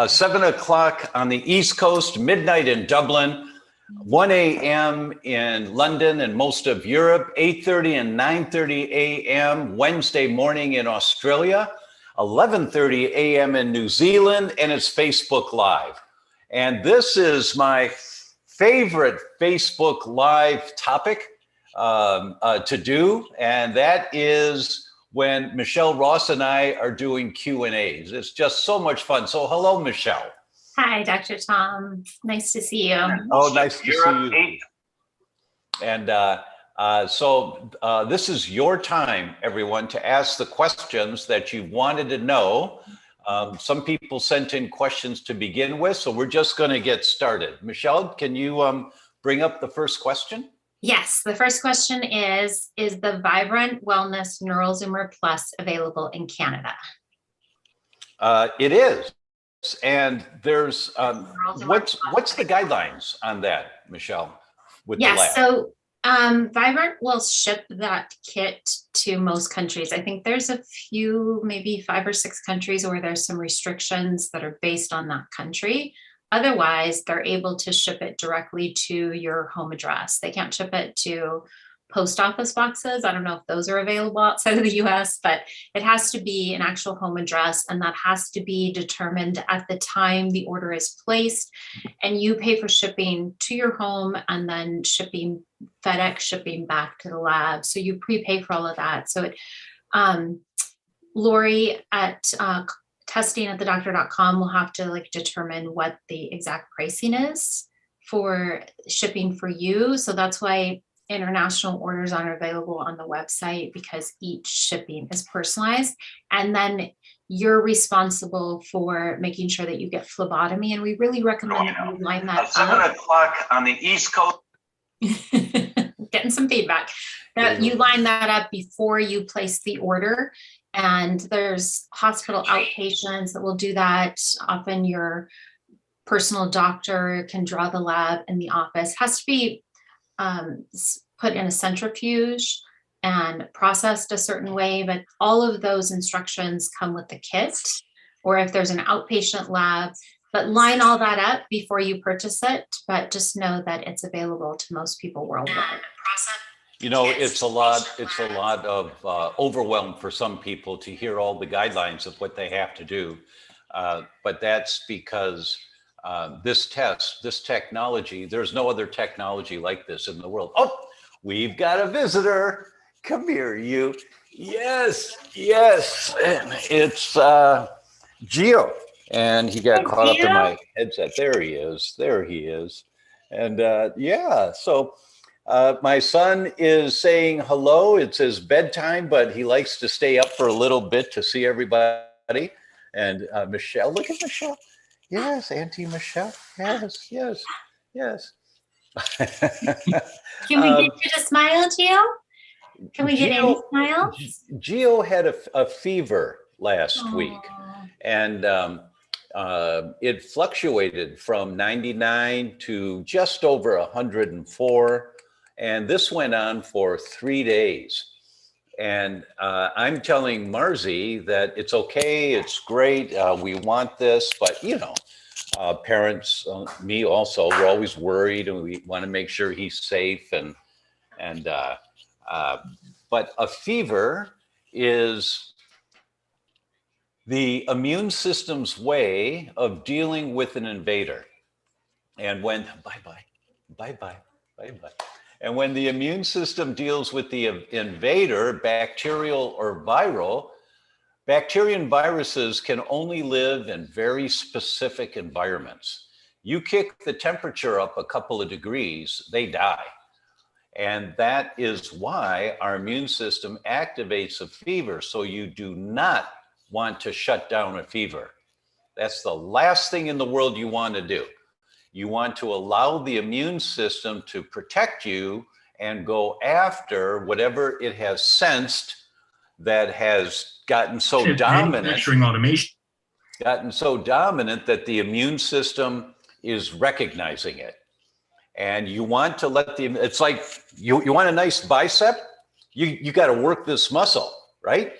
7 o'clock on the East Coast, midnight in Dublin, 1 a.m. in London and most of Europe, 8:30 and 9:30 a.m. Wednesday morning in Australia, 11:30 a.m. in New Zealand, and it's Facebook Live. And this is my favorite Facebook Live topic to do, and that is when Michelle Ross and I are doing Q&As. It's just so much fun. So hello, Michelle. Hi, Dr. Tom. Nice to see you. Oh, nice to see you. And this is your time, everyone, to ask the questions that you wanted to know. Some people sent in questions to begin with, so we're just going to get started. Michelle, can you bring up the first question? Yes, the first question is the Vibrant Wellness Neural Zoomer Plus available in Canada? It is. And there's, what's the guidelines on that, Michelle, with the lab? So Vibrant will ship that kit to most countries. I think there's a few, maybe 5 or 6 countries where there's some restrictions that are based on that country. Otherwise, they're able to ship it directly to your home address. They can't ship it to post office boxes. I don't know if those are available outside of the US, but it has to be an actual home address, and that has to be determined at the time the order is placed. And you pay for shipping to your home and then shipping, FedEx shipping back to the lab. So you prepay for all of that. So Lori at testing at theDr.com will have to determine what the exact pricing is for shipping for you. So that's why international orders aren't available on the website, because each shipping is personalized. And then you're responsible for making sure that you get phlebotomy. And we really recommend that you line that up. 7 o'clock on the East Coast. Getting some feedback. That you line that up before you place the order. And there's hospital outpatients that will do that. Often your personal doctor can draw the lab in the office. Has to be put in a centrifuge and processed a certain way, but all of those instructions come with the kit, or if there's an outpatient lab. But line all that up before you purchase it, but just know that it's available to most people worldwide. You know, it's a lot of overwhelm for some people to hear all the guidelines of what they have to do. But that's because this technology, there's no other technology like this in the world. Oh, we've got a visitor. Come here, you. Yes. It's Gio. And he got caught up in my headset. There he is. And so my son is saying hello. It's his bedtime, but he likes to stay up for a little bit to see everybody. And Michelle, look at Michelle. Yes, Auntie Michelle. Yes. Can we get you to smile, Gio? Can we get any smile? Gio had a fever last week, and it fluctuated from 99 to just over 104. And this went on for 3 days. And I'm telling Marzi that it's okay, it's great, we want this, but parents, me also, we're always worried, and we want to make sure he's safe. But a fever is the immune system's way of dealing with an invader. And when bye-bye. And when the immune system deals with the invader, bacterial or viral, bacteria and viruses can only live in very specific environments. You kick the temperature up a couple of degrees, they die. And that is why our immune system activates a fever. So you do not want to shut down a fever. That's the last thing in the world you want to do. You want to allow the immune system to protect you and go after whatever it has sensed that has gotten so dominant that the immune system is recognizing it. And you want to let it's like you want a nice bicep, you got to work this muscle, right?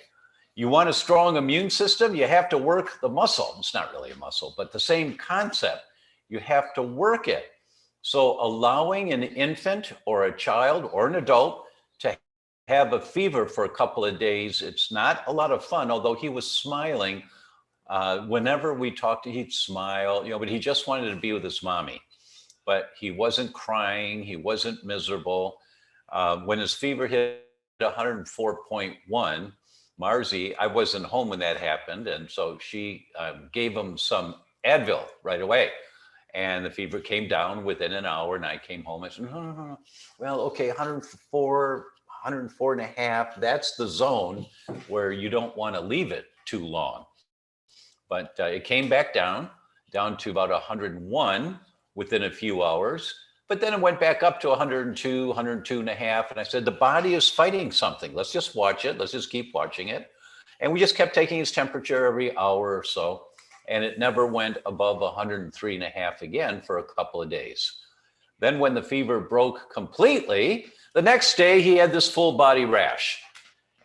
You want a strong immune system, you have to work the muscle. It's not really a muscle, but the same concept. You have to work it. So allowing an infant or a child or an adult to have a fever for a couple of days, it's not a lot of fun, although he was smiling. Whenever we talked, he'd smile, but he just wanted to be with his mommy. But he wasn't crying, he wasn't miserable. When his fever hit 104.1, Marzi, I wasn't home when that happened. And so she gave him some Advil right away. And the fever came down within an hour, and I came home. I said, no. Well, okay, 104, 104 and a half. That's the zone where you don't want to leave it too long. But it came back down to about 101 within a few hours. But then it went back up to 102, 102 and a half. And I said, the body is fighting something. Let's just watch it. Let's just keep watching it. And we just kept taking his temperature every hour or so. And it never went above 103 and a half again for a couple of days. Then when the fever broke completely, the next day he had this full body rash.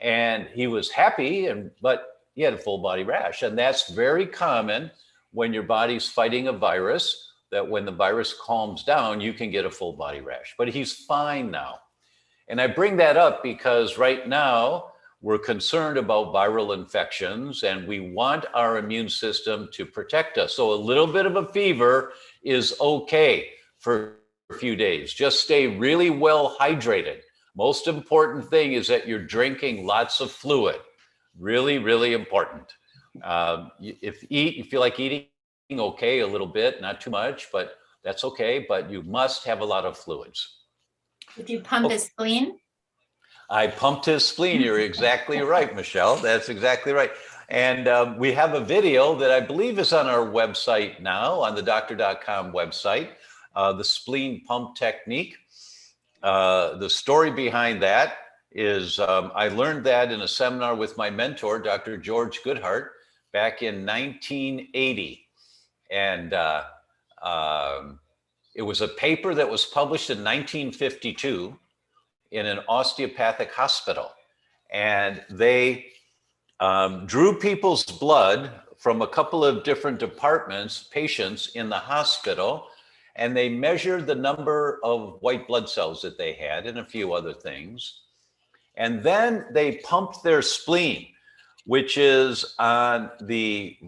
And he was happy, but he had a full body rash. And that's very common when your body's fighting a virus, that when the virus calms down, you can get a full body rash. But he's fine now. And I bring that up because right now we're concerned about viral infections and we want our immune system to protect us. So a little bit of a fever is okay for a few days. Just stay really well hydrated. Most important thing is that you're drinking lots of fluid. Really, really important. If you feel like eating, okay, a little bit, not too much, but that's okay. But you must have a lot of fluids. Did you pump his spleen? I pumped his spleen. You're exactly right, Michelle. That's exactly right. And we have a video that I believe is on our website now, on the theDr.com website, the spleen pump technique. The story behind that is I learned that in a seminar with my mentor, Dr. George Goodhart, back in 1980. And it was a paper that was published in 1952 in an osteopathic hospital. And they drew people's blood from a couple of different departments, patients in the hospital, and they measured the number of white blood cells that they had and a few other things. And then they pumped their spleen, which is on the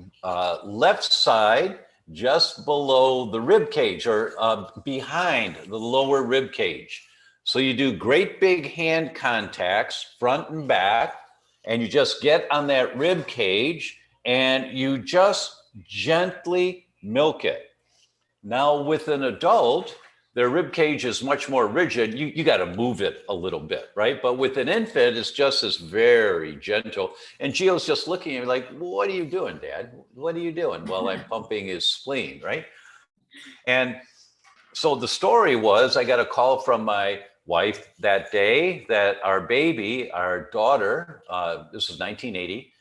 left side, just below the rib cage, or behind the lower rib cage. So you do great big hand contacts, front and back, and you just get on that rib cage and you just gently milk it. Now with an adult, their rib cage is much more rigid. You got to move it a little bit, right? But with an infant, it's just this very gentle. And Gio's just looking at me like, what are you doing, Dad? What are you doing? Well, I'm pumping his spleen, right? And so the story was, I got a call from my wife that day that our baby, our daughter, this was 1980,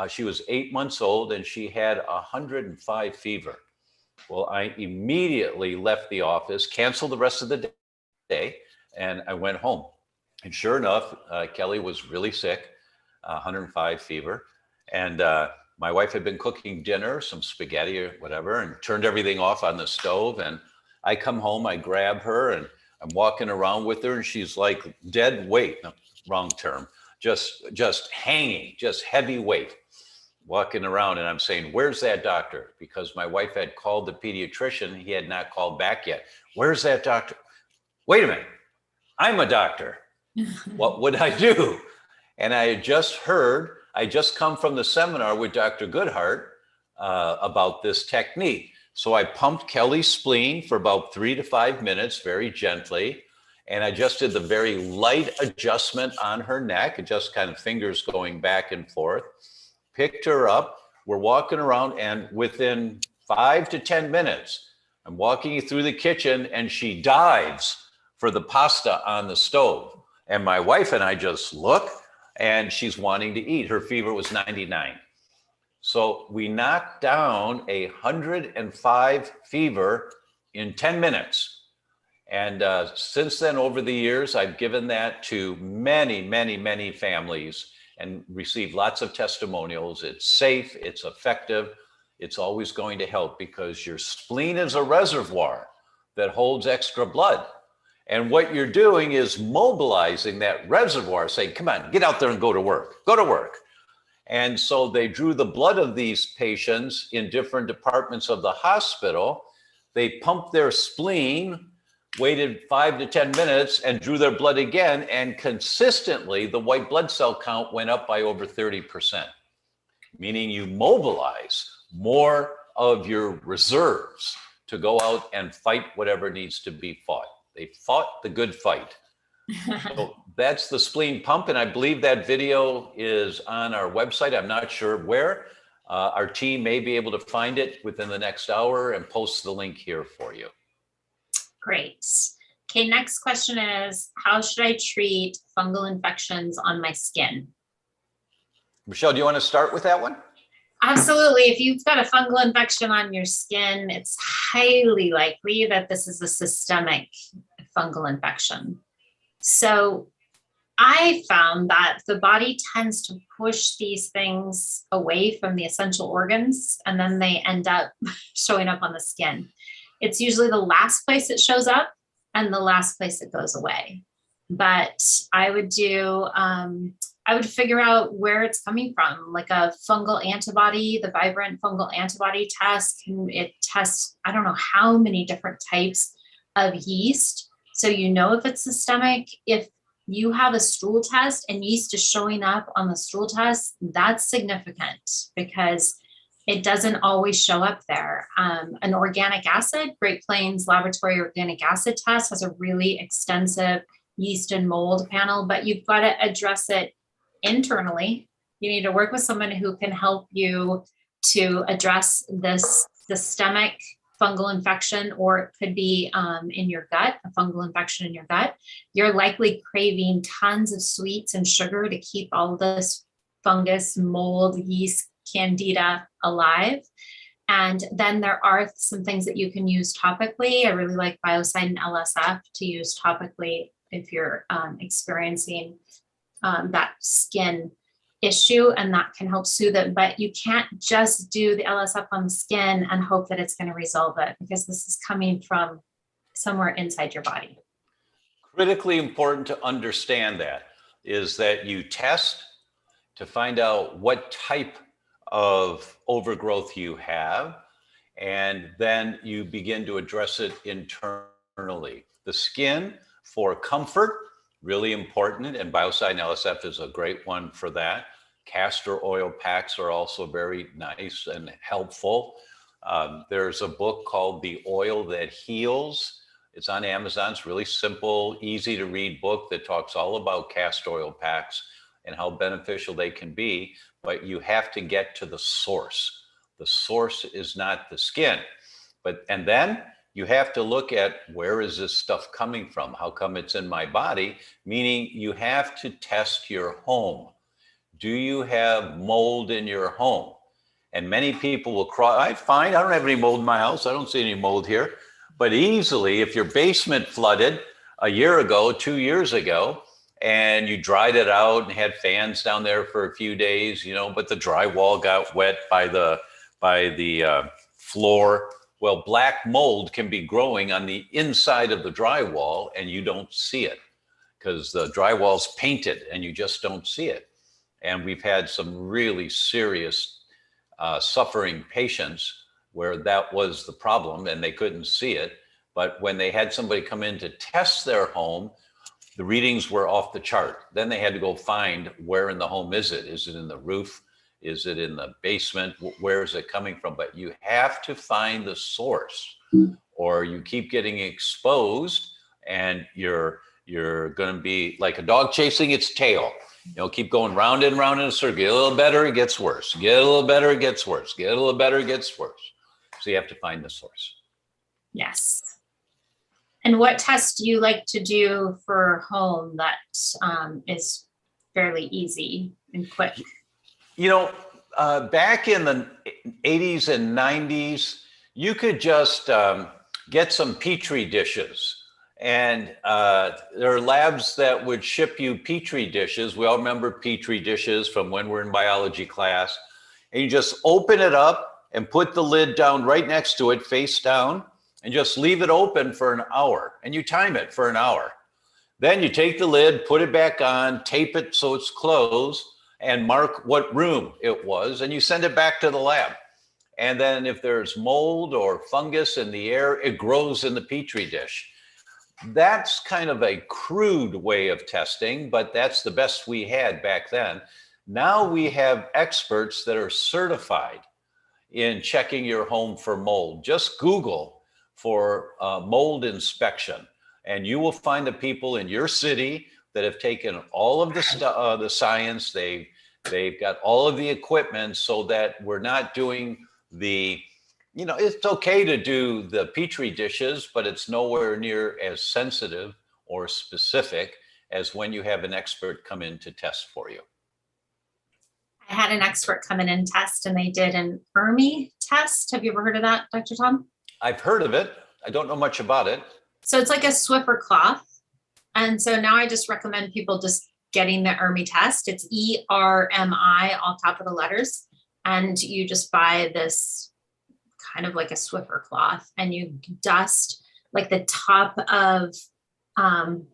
she was 8 months old and she had 105 fever. Well, I immediately left the office, canceled the rest of the day, and I went home. And sure enough, Kelly was really sick, 105 fever. And my wife had been cooking dinner, some spaghetti or whatever, and turned everything off on the stove. And I come home, I grab her, and I'm walking around with her, and she's like dead weight, no, wrong term, just hanging, just heavy weight. Walking around, and I'm saying, where's that doctor? Because my wife had called the pediatrician. He had not called back yet. Where's that doctor? Wait a minute. I'm a doctor. What would I do? And I had just heard, I just come from the seminar with Dr. Goodhart about this technique. So I pumped Kelly's spleen for about 3 to 5 minutes, very gently. And I just did the very light adjustment on her neck, just kind of fingers going back and forth. Picked her up, we're walking around, and within 5 to 10 minutes, I'm walking through the kitchen and she dives for the pasta on the stove. And my wife and I just look, and she's wanting to eat. Her fever was 99. So we knocked down 105 fever in 10 minutes. And since then, over the years, I've given that to many, many, many families. and receive lots of testimonials. It's safe, it's effective, it's always going to help because your spleen is a reservoir that holds extra blood. And what you're doing is mobilizing that reservoir, saying, come on, get out there and go to work, go to work. And so they drew the blood of these patients in different departments of the hospital. They pumped their spleen, waited 5 to 10 minutes and drew their blood again. And consistently, the white blood cell count went up by over 30%, meaning you mobilize more of your reserves to go out and fight whatever needs to be fought. They fought the good fight. So that's the spleen pump. And I believe that video is on our website. I'm not sure where. Our team may be able to find it within the next hour and post the link here for you. Great. Okay, next question is, how should I treat fungal infections on my skin? Michelle, do you want to start with that one? Absolutely. If you've got a fungal infection on your skin, it's highly likely that this is a systemic fungal infection. So I found that the body tends to push these things away from the essential organs, and then they end up showing up on the skin. It's usually the last place it shows up and the last place it goes away. But I would figure out where it's coming from, like a fungal antibody, the Vibrant fungal antibody test. It tests, I don't know how many different types of yeast. So you know if it's systemic. If you have a stool test and yeast is showing up on the stool test, that's significant because it doesn't always show up there. An organic acid, Great Plains Laboratory Organic Acid Test has a really extensive yeast and mold panel, but you've got to address it internally. You need to work with someone who can help you to address this systemic fungal infection, or it could be in your gut, a fungal infection in your gut. You're likely craving tons of sweets and sugar to keep all this fungus, mold, yeast, candida alive. And then there are some things that you can use topically. I really like Biocide and LSF to use topically if you're experiencing that skin issue, and that can help soothe it. But you can't just do the LSF on the skin and hope that it's going to resolve it, because this is coming from somewhere inside your body. Critically important to understand that is that you test to find out what type of overgrowth you have, and then you begin to address it internally. The skin, for comfort, really important, and Biocide and LSF is a great one for that. Castor Oil Packs are also very nice and helpful. There's a book called The Oil That Heals. It's on Amazon. It's a really simple, easy to read book that talks all about castor oil packs and how beneficial they can be, but you have to get to the source. The source is not the skin. And then you have to look at, where is this stuff coming from? How come it's in my body? Meaning you have to test your home. Do you have mold in your home? And many people will cry, fine, I don't have any mold in my house. I don't see any mold here. But easily, if your basement flooded a year ago, 2 years ago, and you dried it out and had fans down there for a few days, but the drywall got wet by the floor. Well, black mold can be growing on the inside of the drywall and you don't see it because the drywall's painted and you just don't see it. And we've had some really serious suffering patients where that was the problem and they couldn't see it. But when they had somebody come in to test their home, the readings were off the chart. Then they had to go find, where in the home is it? Is it in the roof? Is it in the basement? Where is it coming from? But you have to find the source, or you keep getting exposed and you're going to be like a dog chasing its tail. Keep going round and round in a circle. Get a little better, it gets worse. Get a little better, it gets worse. Get a little better, it gets worse. So you have to find the source. Yes. And what tests do you like to do for home that is fairly easy and quick? Back in the 80s and 90s, you could just get some Petri dishes And there are labs that would ship you Petri dishes. We all remember Petri dishes from when we're in biology class. And you just open it up and put the lid down right next to it, face down, and just leave it open for an hour. And you time it for an hour. Then you take the lid, put it back on, tape it so it's closed, and mark what room it was, and you send it back to the lab. And then if there's mold or fungus in the air, it grows in the Petri dish. That's kind of a crude way of testing, but that's the best we had back then. Now we have experts that are certified in checking your home for mold. Just Google for mold inspection, and you will find the people in your city that have taken all of the science. They've got all of the equipment so that we're not doing it's okay to do the Petri dishes, but it's nowhere near as sensitive or specific as when you have an expert come in to test for you. I had an expert come in and test, and they did an ERMI test. Have you ever heard of that, Dr. Tom? I've heard of it. I don't know much about it. So it's like a Swiffer cloth. And so now I just recommend people just getting the ERMI test. It's ERMI, all capital letters. And you just buy this kind of like a Swiffer cloth, and you dust like the top of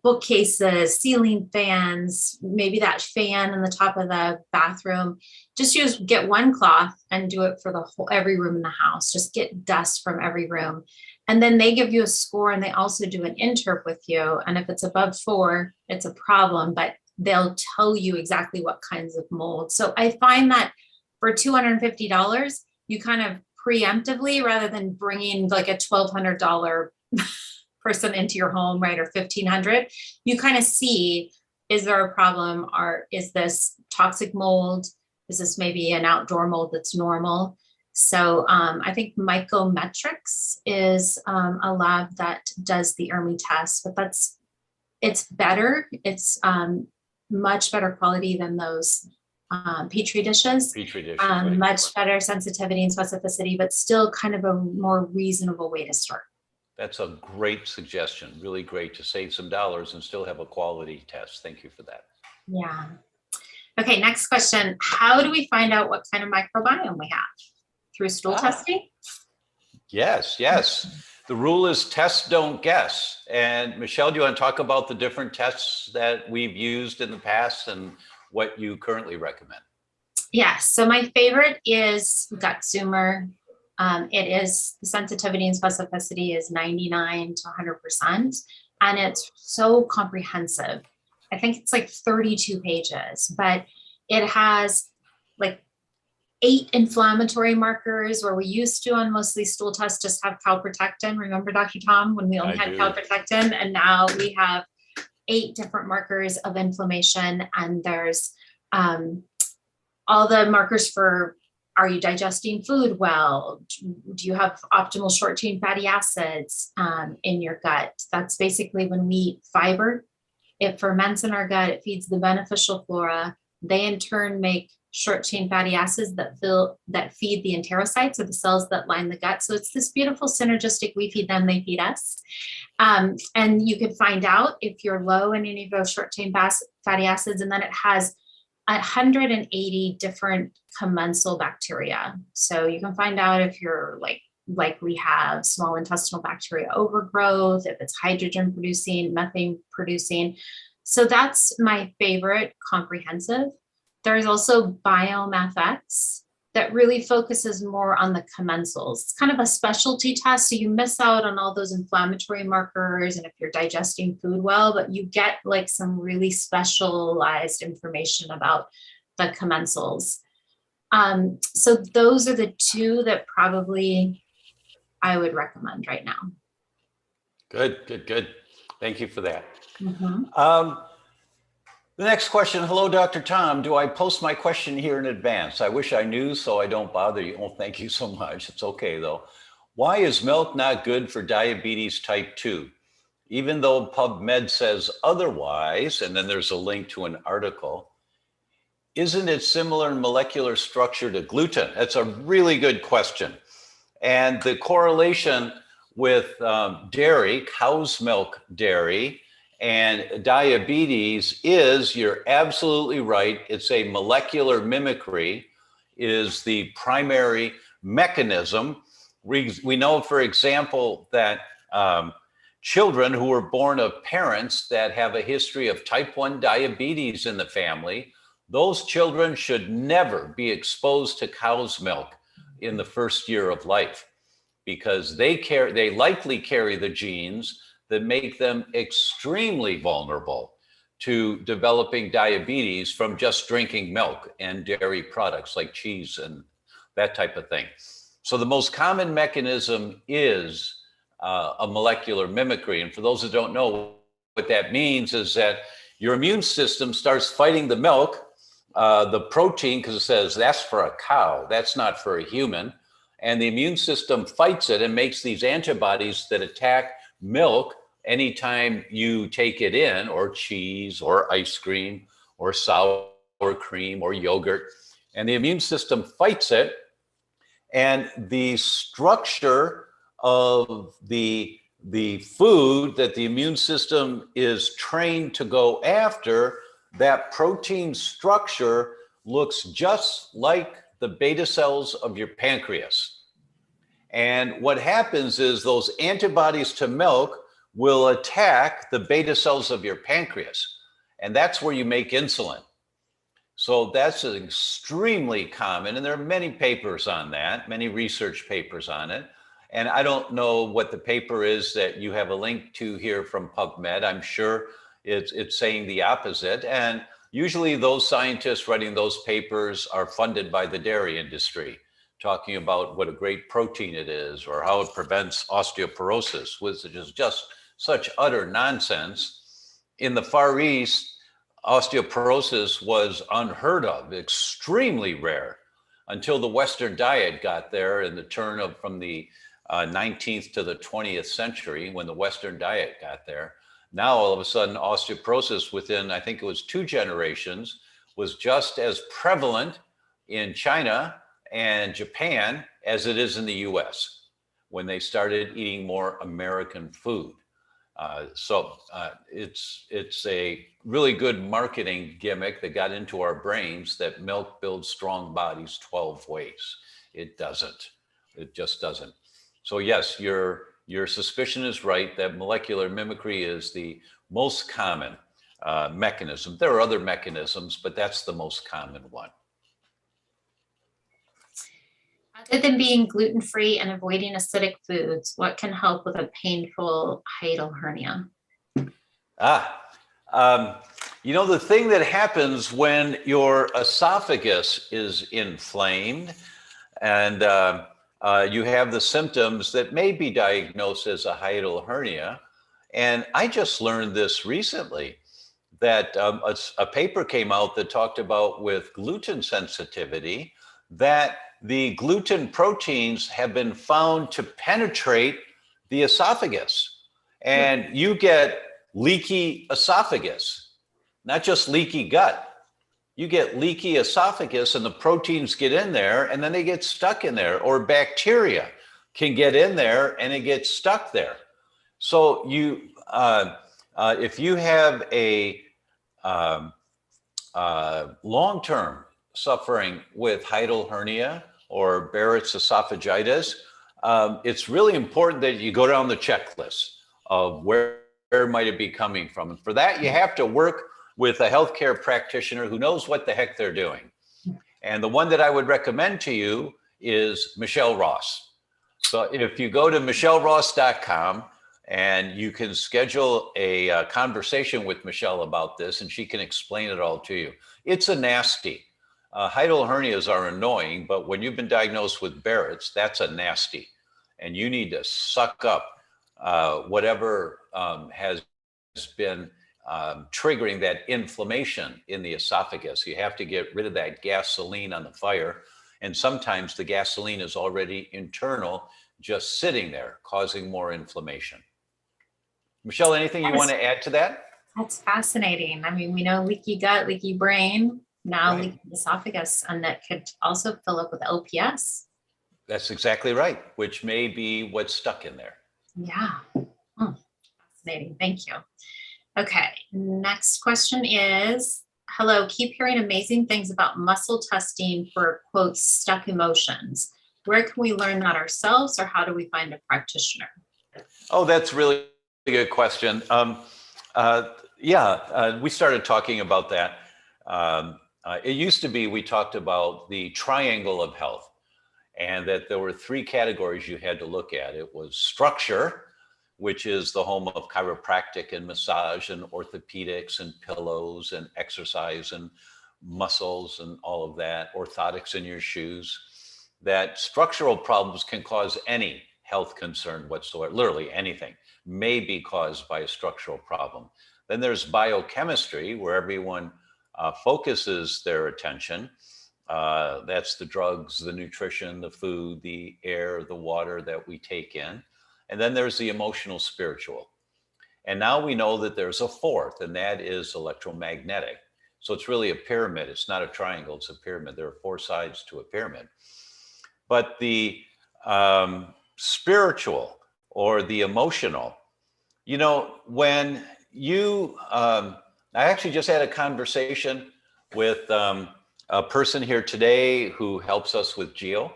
bookcases, ceiling fans, maybe that fan in the top of the bathroom. Just get one cloth and do it for every room in the house. Just get dust from every room. And then they give you a score, and they also do an interp with you. And if it's above 4, it's a problem, but they'll tell you exactly what kinds of mold. So I find that for $250, you kind of preemptively, rather than bringing like a $1,200 person into your home, right, or $1,500, you kind of see, is there a problem, or is this toxic mold? Is this maybe an outdoor mold that's normal? So I think Micrometrics is a lab that does the ERMI test, but it's better. It's much better quality than those Petri dishes. Much better sensitivity and specificity, but still kind of a more reasonable way to start. That's a great suggestion. Really great to save some dollars and still have a quality test. Thank you for that. Yeah. Okay, next question. How do we find out what kind of microbiome we have? Through stool testing? Yes. The rule is test, don't guess. And Michelle, do you want to talk about the different tests that we've used in the past and what you currently recommend? Yes. So my favorite is Gutzoomer. It is, the sensitivity and specificity is 99 to 100%. And it's so comprehensive. I think it's like 32 pages, but it has like 8 inflammatory markers, where we used to on mostly stool tests just have calprotectin. Remember, Dr. Tom, when we only had calprotectin, and now we have 8 different markers of inflammation. And there's all the markers for, are you digesting food well? Do you have optimal short chain fatty acids in your gut? That's basically when we eat fiber, it ferments in our gut, it feeds the beneficial flora. They in turn make short chain fatty acids that feed the enterocytes, or the cells that line the gut. So it's this beautiful synergistic, we feed them, they feed us. And you could find out if you're low in any of those short chain fatty acids. And then it has 180 different commensal bacteria. So you can find out if you're like we have small intestinal bacteria overgrowth, if it's hydrogen producing, methane producing. So that's my favorite comprehensive. There's also BiomeFX that really focuses more on the commensals. It's kind of a specialty test, so you miss out on all those inflammatory markers and if you're digesting food well, but you get like some really specialized information about the commensals. So those are the 2 that probably I would recommend right now. Good. Thank you for that. The next question. Hello, Dr. Tom. Do I post my question here in advance? I wish I knew so I don't bother you. Oh, thank you so much. It's okay though. Why is milk not good for diabetes type 2? Even though PubMed says otherwise, and then there's a link to an article. Isn't it similar in molecular structure to gluten? That's a really good question. And the correlation with dairy, cow's milk dairy, and diabetes is, you're absolutely right, it's a molecular mimicry is the primary mechanism. We know, for example, that children who were born of parents that have a history of type 1 diabetes in the family, those children should never be exposed to cow's milk in the first year of life, because they likely carry the genes that make them extremely vulnerable to developing diabetes from just drinking milk and dairy products like cheese and that type of thing. So the most common mechanism is a molecular mimicry. And for those who don't know, what that means is that your immune system starts fighting the milk, the protein, because it says that's for a cow, that's not for a human. And the immune system fights it and makes these antibodies that attack milk anytime you take it in, or cheese, or ice cream, or sour cream, or yogurt. And the immune system fights it. And the structure of the food that the immune system is trained to go after, that protein structure looks just like the beta cells of your pancreas. And what happens is those antibodies to milk will attack the beta cells of your pancreas. And that's where you make insulin. So that's extremely common. And there are many papers on that, many research papers on it. And I don't know what the paper is that you have a link to here from PubMed. I'm sure it's saying the opposite. And usually those scientists writing those papers are funded by the dairy industry, talking about what a great protein it is, or how it prevents osteoporosis, which is just such utter nonsense. In the Far East, osteoporosis was unheard of, extremely rare, until the Western diet got there in the turn of from the 19th to the 20th century, when the Western diet got there. Now, all of a sudden, osteoporosis within, I think it was 2 generations, was just as prevalent in China and Japan as it is in the US, when they started eating more American food. It's a really good marketing gimmick that got into our brains that milk builds strong bodies 12 ways. It doesn't. It just doesn't. So yes, your suspicion is right that molecular mimicry is the most common mechanism. There are other mechanisms, but that's the most common one. Other than being gluten-free and avoiding acidic foods, what can help with a painful hiatal hernia? The thing that happens when your esophagus is inflamed and you have the symptoms that may be diagnosed as a hiatal hernia. And I just learned this recently, that a paper came out that talked about with gluten sensitivity, that the gluten proteins have been found to penetrate the esophagus, and you get leaky esophagus, not just leaky gut. You get leaky esophagus and the proteins get in there and then they get stuck in there, or bacteria can get in there and it gets stuck there. So you, if you have a long-term suffering with hiatal hernia or Barrett's esophagitis, it's really important that you go down the checklist of where might it be coming from. And for that, you have to work with a healthcare practitioner who knows what the heck they're doing. And the one that I would recommend to you is Michelle Ross. So if you go to michelleross.com, and you can schedule a conversation with Michelle about this, and she can explain it all to you. It's a nasty. Hiatal hernias are annoying, but when you've been diagnosed with Barrett's, that's a nasty. And you need to suck up whatever has been triggering that inflammation in the esophagus. You have to get rid of that gasoline on the fire. And sometimes the gasoline is already internal, just sitting there, causing more inflammation. Michelle, anything you want to add to that? That's fascinating. I mean, we know leaky gut, leaky brain, now Right. leaky esophagus, and that could also fill up with LPS. That's exactly right, which may be what's stuck in there. Yeah. Fascinating. Thank you. Okay. Next question is, hello, keep hearing amazing things about muscle testing for, quote, stuck emotions. Where can we learn that ourselves, or how do we find a practitioner? Oh, that's really a good question. We started talking about that. It used to be we talked about the triangle of health, and that there were three categories you had to look at. It was structure, which is the home of chiropractic and massage and orthopedics and pillows and exercise and muscles and all of that, orthotics in your shoes. That structural problems can cause any health concern whatsoever, literally anything may be caused by a structural problem. Then there's biochemistry, where everyone focuses their attention. That's the drugs, the nutrition, the food, the air, the water that we take in. And then there's the emotional, spiritual. And now we know that there's a fourth, and that is electromagnetic. So it's really a pyramid. It's not a triangle, it's a pyramid. There are four sides to a pyramid. But the spiritual or the emotional, when you, I actually just had a conversation with a person here today who helps us with Geo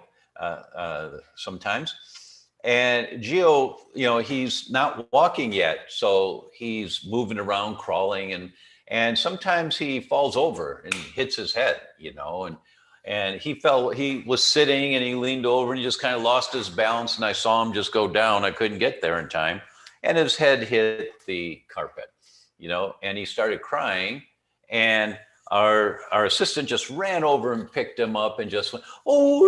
sometimes. And Geo, he's not walking yet, so he's moving around, crawling, and sometimes he falls over and hits his head, and he was sitting and he leaned over and he just kind of lost his balance, and I saw him just go down. I couldn't get there in time, and his head hit the carpet, and he started crying, and our assistant just ran over and picked him up and just went, oh,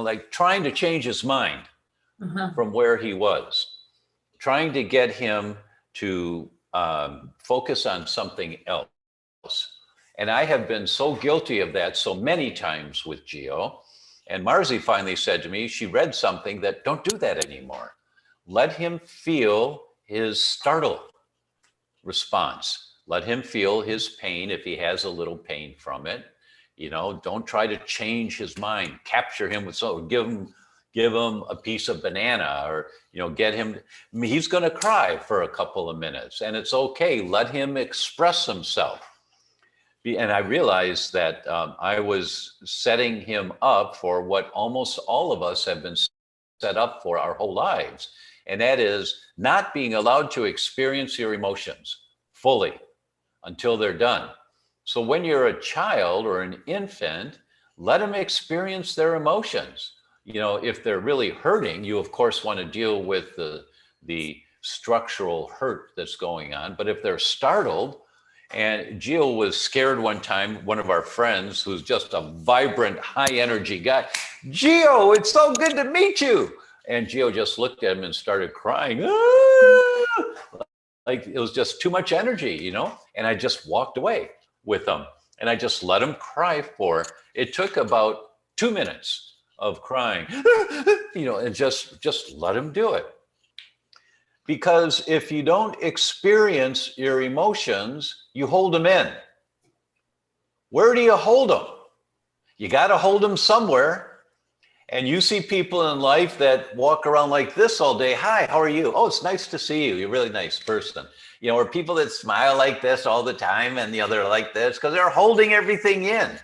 like trying to change his mind from where he was, trying to get him to focus on something else. And I have been so guilty of that so many times with Geo. And Marzi finally said to me, she read something that don't do that anymore. Let him feel his startle response. Let him feel his pain if he has a little pain from it. Don't try to change his mind, capture him with something, give him a piece of banana, or, get him, he's going to cry for a couple of minutes, and it's okay. Let him express himself. And I realized that I was setting him up for what almost all of us have been set up for our whole lives. And that is not being allowed to experience your emotions fully until they're done. So when you're a child or an infant, let them experience their emotions. If they're really hurting, you of course want to deal with the structural hurt that's going on. But if they're startled, and Gio was scared one time, one of our friends who's just a vibrant, high energy guy, Gio, it's so good to meet you. And Gio just looked at him and started crying. Like it was just too much energy, and I just walked away with him, and I just let him cry it took about 2 minutes of crying, and just let him do it. Because if you don't experience your emotions, you hold them in. Where do you hold them? You got to hold them somewhere. And you see people in life that walk around like this all day. Hi, how are you? Oh, it's nice to see you. You're a really nice person. Or people that smile like this all the time, and they're like this because they're holding everything in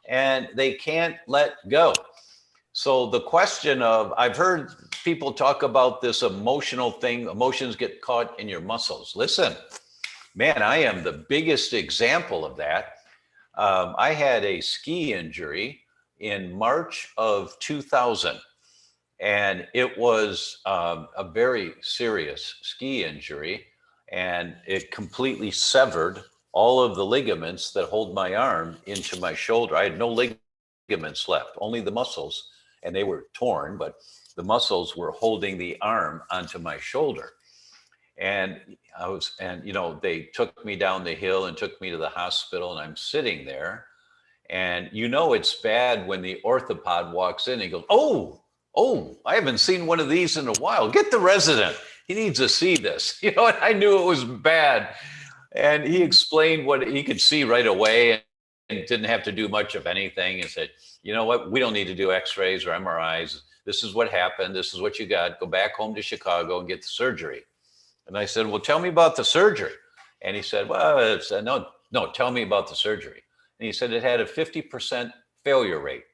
and they can't let go. So the question of, I've heard people talk about this emotional thing, emotions get caught in your muscles. Listen, man, I am the biggest example of that. I had a ski injury in March of 2000, and it was a very serious ski injury, and it completely severed all of the ligaments that hold my arm into my shoulder. I had no ligaments left, only the muscles, and they were torn, but the muscles were holding the arm onto my shoulder. And they took me down the hill and took me to the hospital, and I'm sitting there. And it's bad when the orthopod walks in and goes, oh, I haven't seen one of these in a while. Get the resident. He needs to see this. And I knew it was bad. And he explained what he could see right away and didn't have to do much of anything, and said, you know what, we don't need to do x-rays or MRIs. this is what happened. This is what you got. Go back home to Chicago and get the surgery. And I said, well, tell me about the surgery. And he said, well, no, tell me about the surgery. And he said it had a 50% failure rate.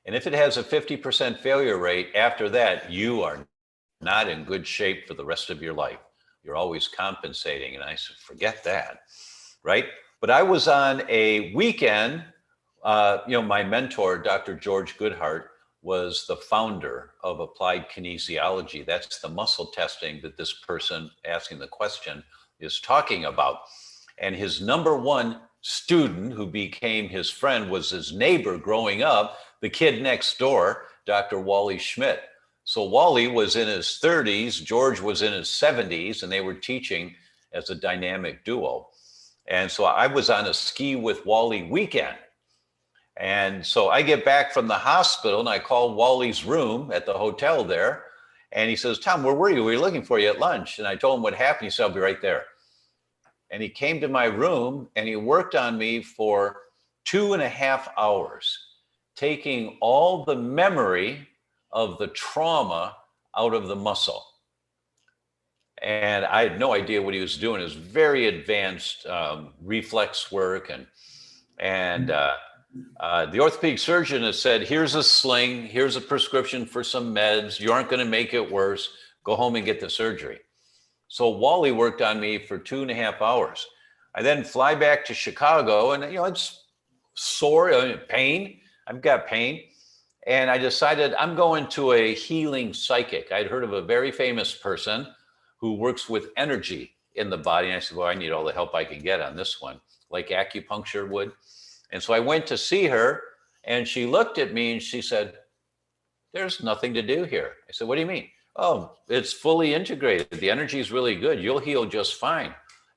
And if it has a 50% failure rate, after that, you are not in good shape for the rest of your life. You're always compensating. And I said, forget that, right? But I was on a weekend, my mentor, Dr. George Goodhart, was the founder of Applied Kinesiology. That's the muscle testing that this person asking the question is talking about. And his number one student who became his friend was his neighbor growing up, the kid next door, Dr. Wally Schmidt. So Wally was in his 30s, George was in his 70s, and they were teaching as a dynamic duo. And so I was on a ski with Wally weekend. And so I get back from the hospital and I call Wally's room at the hotel there. And he says, Tom, where were you? We were looking for you at lunch. And I told him what happened. He said, I'll be right there. And he came to my room and he worked on me for 2.5 hours, taking all the memory of the trauma out of the muscle. And I had no idea what he was doing. It was very advanced reflex work. And the orthopedic surgeon has said, here's a sling, here's a prescription for some meds. You aren't going to make it worse. Go home and get the surgery. So Wally worked on me for 2.5 hours. I then fly back to Chicago and, it's sore, pain. I've got pain. And I decided I'm going to a healing psychic. I'd heard of a very famous person who works with energy in the body. And I said, well, I need all the help I can get on this one, like acupuncture would. And so I went to see her and she looked at me and she said, there's nothing to do here. I said, what do you mean? Oh, it's fully integrated. The energy is really good. You'll heal just fine.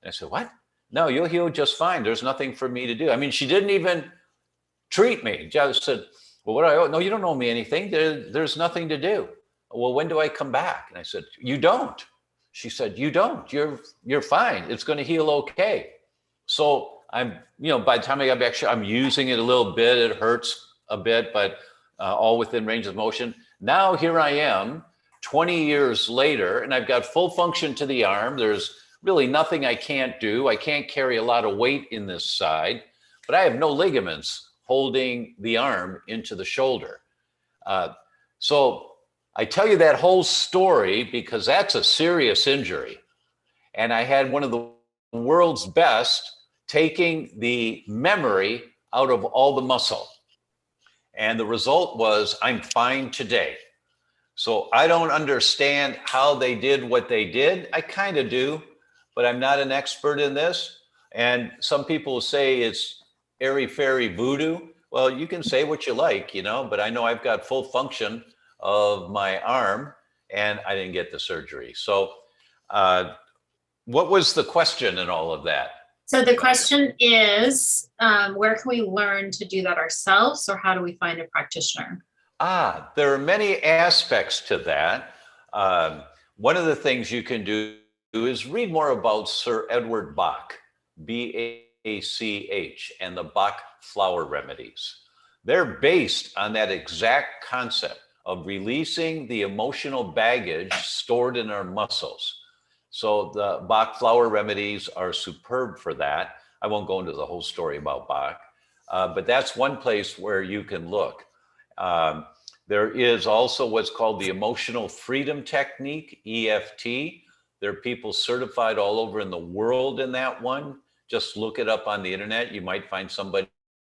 And I said, what? No, you'll heal just fine. There's nothing for me to do. I mean, she didn't even treat me. Just said, well, what do I owe? No, you don't owe me anything. There's nothing to do. Well, when do I come back? And I said, you don't. She said, you don't. You're fine. It's going to heal okay. So I'm, by the time I got back, I'm using it a little bit. It hurts a bit, but all within range of motion. Now here I am 20 years later, and I've got full function to the arm. There's really nothing I can't do. I can't carry a lot of weight in this side, but I have no ligaments holding the arm into the shoulder. So I tell you that whole story because that's a serious injury. And I had one of the world's best taking the memory out of all the muscle. And the result was I'm fine today. So I don't understand how they did what they did. I kind of do, but I'm not an expert in this. And some people say it's airy-fairy voodoo. Well, you can say what you like, but I know I've got full function of my arm and I didn't get the surgery. So what was the question in all of that? So the question is, where can we learn to do that ourselves, or how do we find a practitioner? There are many aspects to that. One of the things you can do is read more about Sir Edward Bach, B-A-C-H, and the Bach flower remedies. They're based on that exact concept of releasing the emotional baggage stored in our muscles. So the Bach flower remedies are superb for that. I won't go into the whole story about Bach, but that's one place where you can look. There is also what's called the emotional freedom technique, EFT. There are people certified all over in the world in that one. Just look it up on the internet. You might find somebody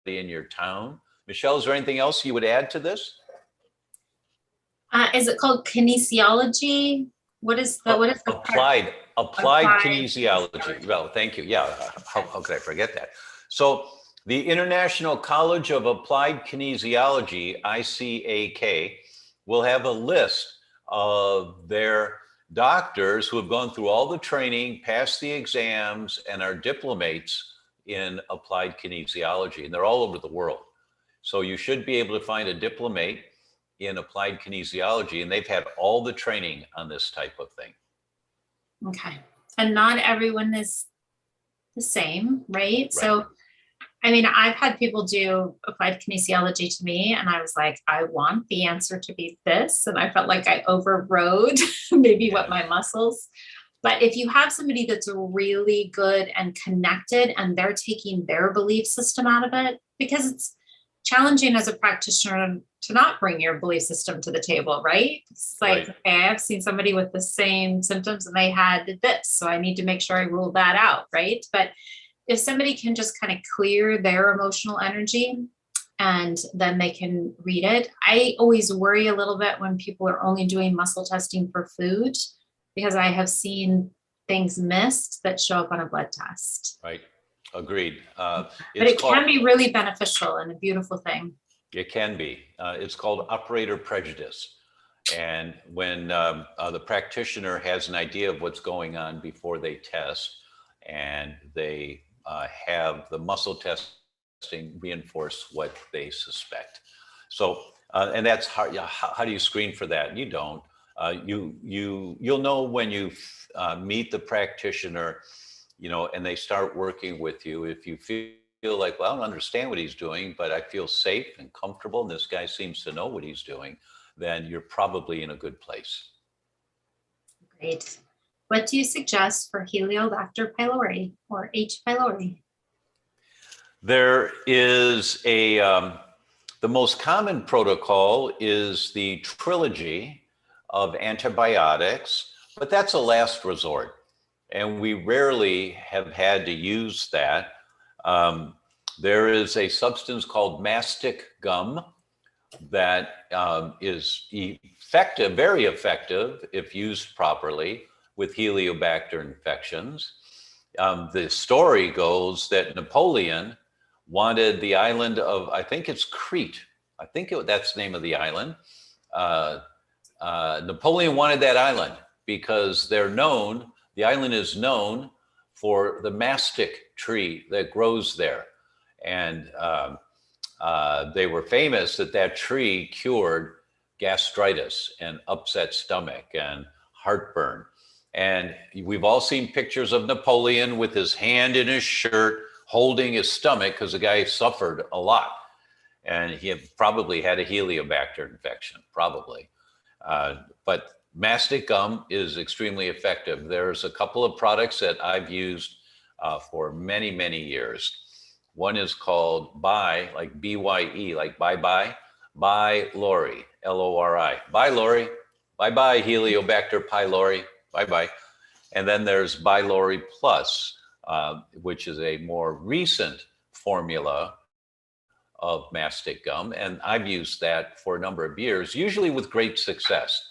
in your town. Michelle, is there anything else you would add to this? Is it called kinesiology? What is the applied kinesiology? Well, thank you. Yeah, how could I forget that? So the International College of Applied Kinesiology, ICAK, will have a list of their doctors who have gone through all the training, passed the exams, and are diplomates in applied kinesiology, and they're all over the world. So you should be able to find a diplomate in applied kinesiology, and they've had all the training on this type of thing. Okay. And not everyone is the same, right? So I mean, I've had people do applied kinesiology to me, and I was like, I want the answer to be this. And I felt like I overrode maybe what my muscles. But if you have somebody that's really good and connected and they're taking their belief system out of it, because it's challenging as a practitioner to not bring your belief system to the table, right? It's like, Right. okay, I've seen somebody with the same symptoms and they had this, so I need to make sure I rule that out, right? But if somebody can just kind of clear their emotional energy and then they can read it. I always worry a little bit when people are only doing muscle testing for food, because I have seen things missed that show up on a blood test. Right. Agreed. But it can be really beneficial and a beautiful thing. It can be. It's called operator prejudice. And when the practitioner has an idea of what's going on before they test, and they have the muscle testing reinforce what they suspect. So, and that's hard. How do you screen for that? You don't. You'll know when you meet the practitioner, you know, and they start working with you. If you feel like, well, I don't understand what he's doing, but I feel safe and comfortable, and this guy seems to know what he's doing, then you're probably in a good place. Great. What do you suggest for Heliobacter pylori or H. pylori? There is the most common protocol is the trilogy of antibiotics, but that's a last resort. And we rarely have had to use that. There is a substance called mastic gum that is effective, very effective if used properly with Heliobacter infections. The story goes that Napoleon wanted the island of, I think it's Crete. I think that's the name of the island. Napoleon wanted that island because the island is known for the mastic tree that grows there. And they were famous that tree cured gastritis and upset stomach and heartburn. And we've all seen pictures of Napoleon with his hand in his shirt holding his stomach because the guy suffered a lot. And he probably had a Heliobacter infection, probably. But mastic gum is extremely effective. There's a couple of products that I've used for many, many years. One is called By, like B-Y-E, like bye-bye, By Lori, L-O-R-I. Bye, Lori. Bye-bye, Heliobacter pylori. Bye-bye. And then there's By Lori Plus, which is a more recent formula of mastic gum. And I've used that for a number of years, usually with great success.